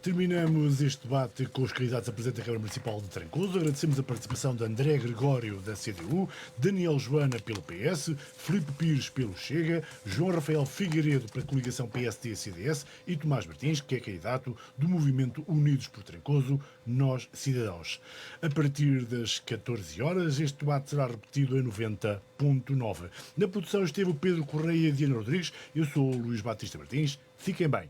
Terminamos este debate com os candidatos a Presidente da Câmara Municipal de Trancoso. Agradecemos a participação de André Gregório, da CDU, Daniel Joana, pelo PS, Filipe Pires, pelo Chega, João Rafael Figueiredo, pela coligação PSD-CDS e Tomás Martins, que é candidato do movimento Unidos por Trancoso, Nós Cidadãos. A partir das 14 horas, este debate será repetido em 90.9. Na produção esteve o Pedro Correia e a Diana Rodrigues. Eu sou o Luís Batista Martins. Fiquem bem.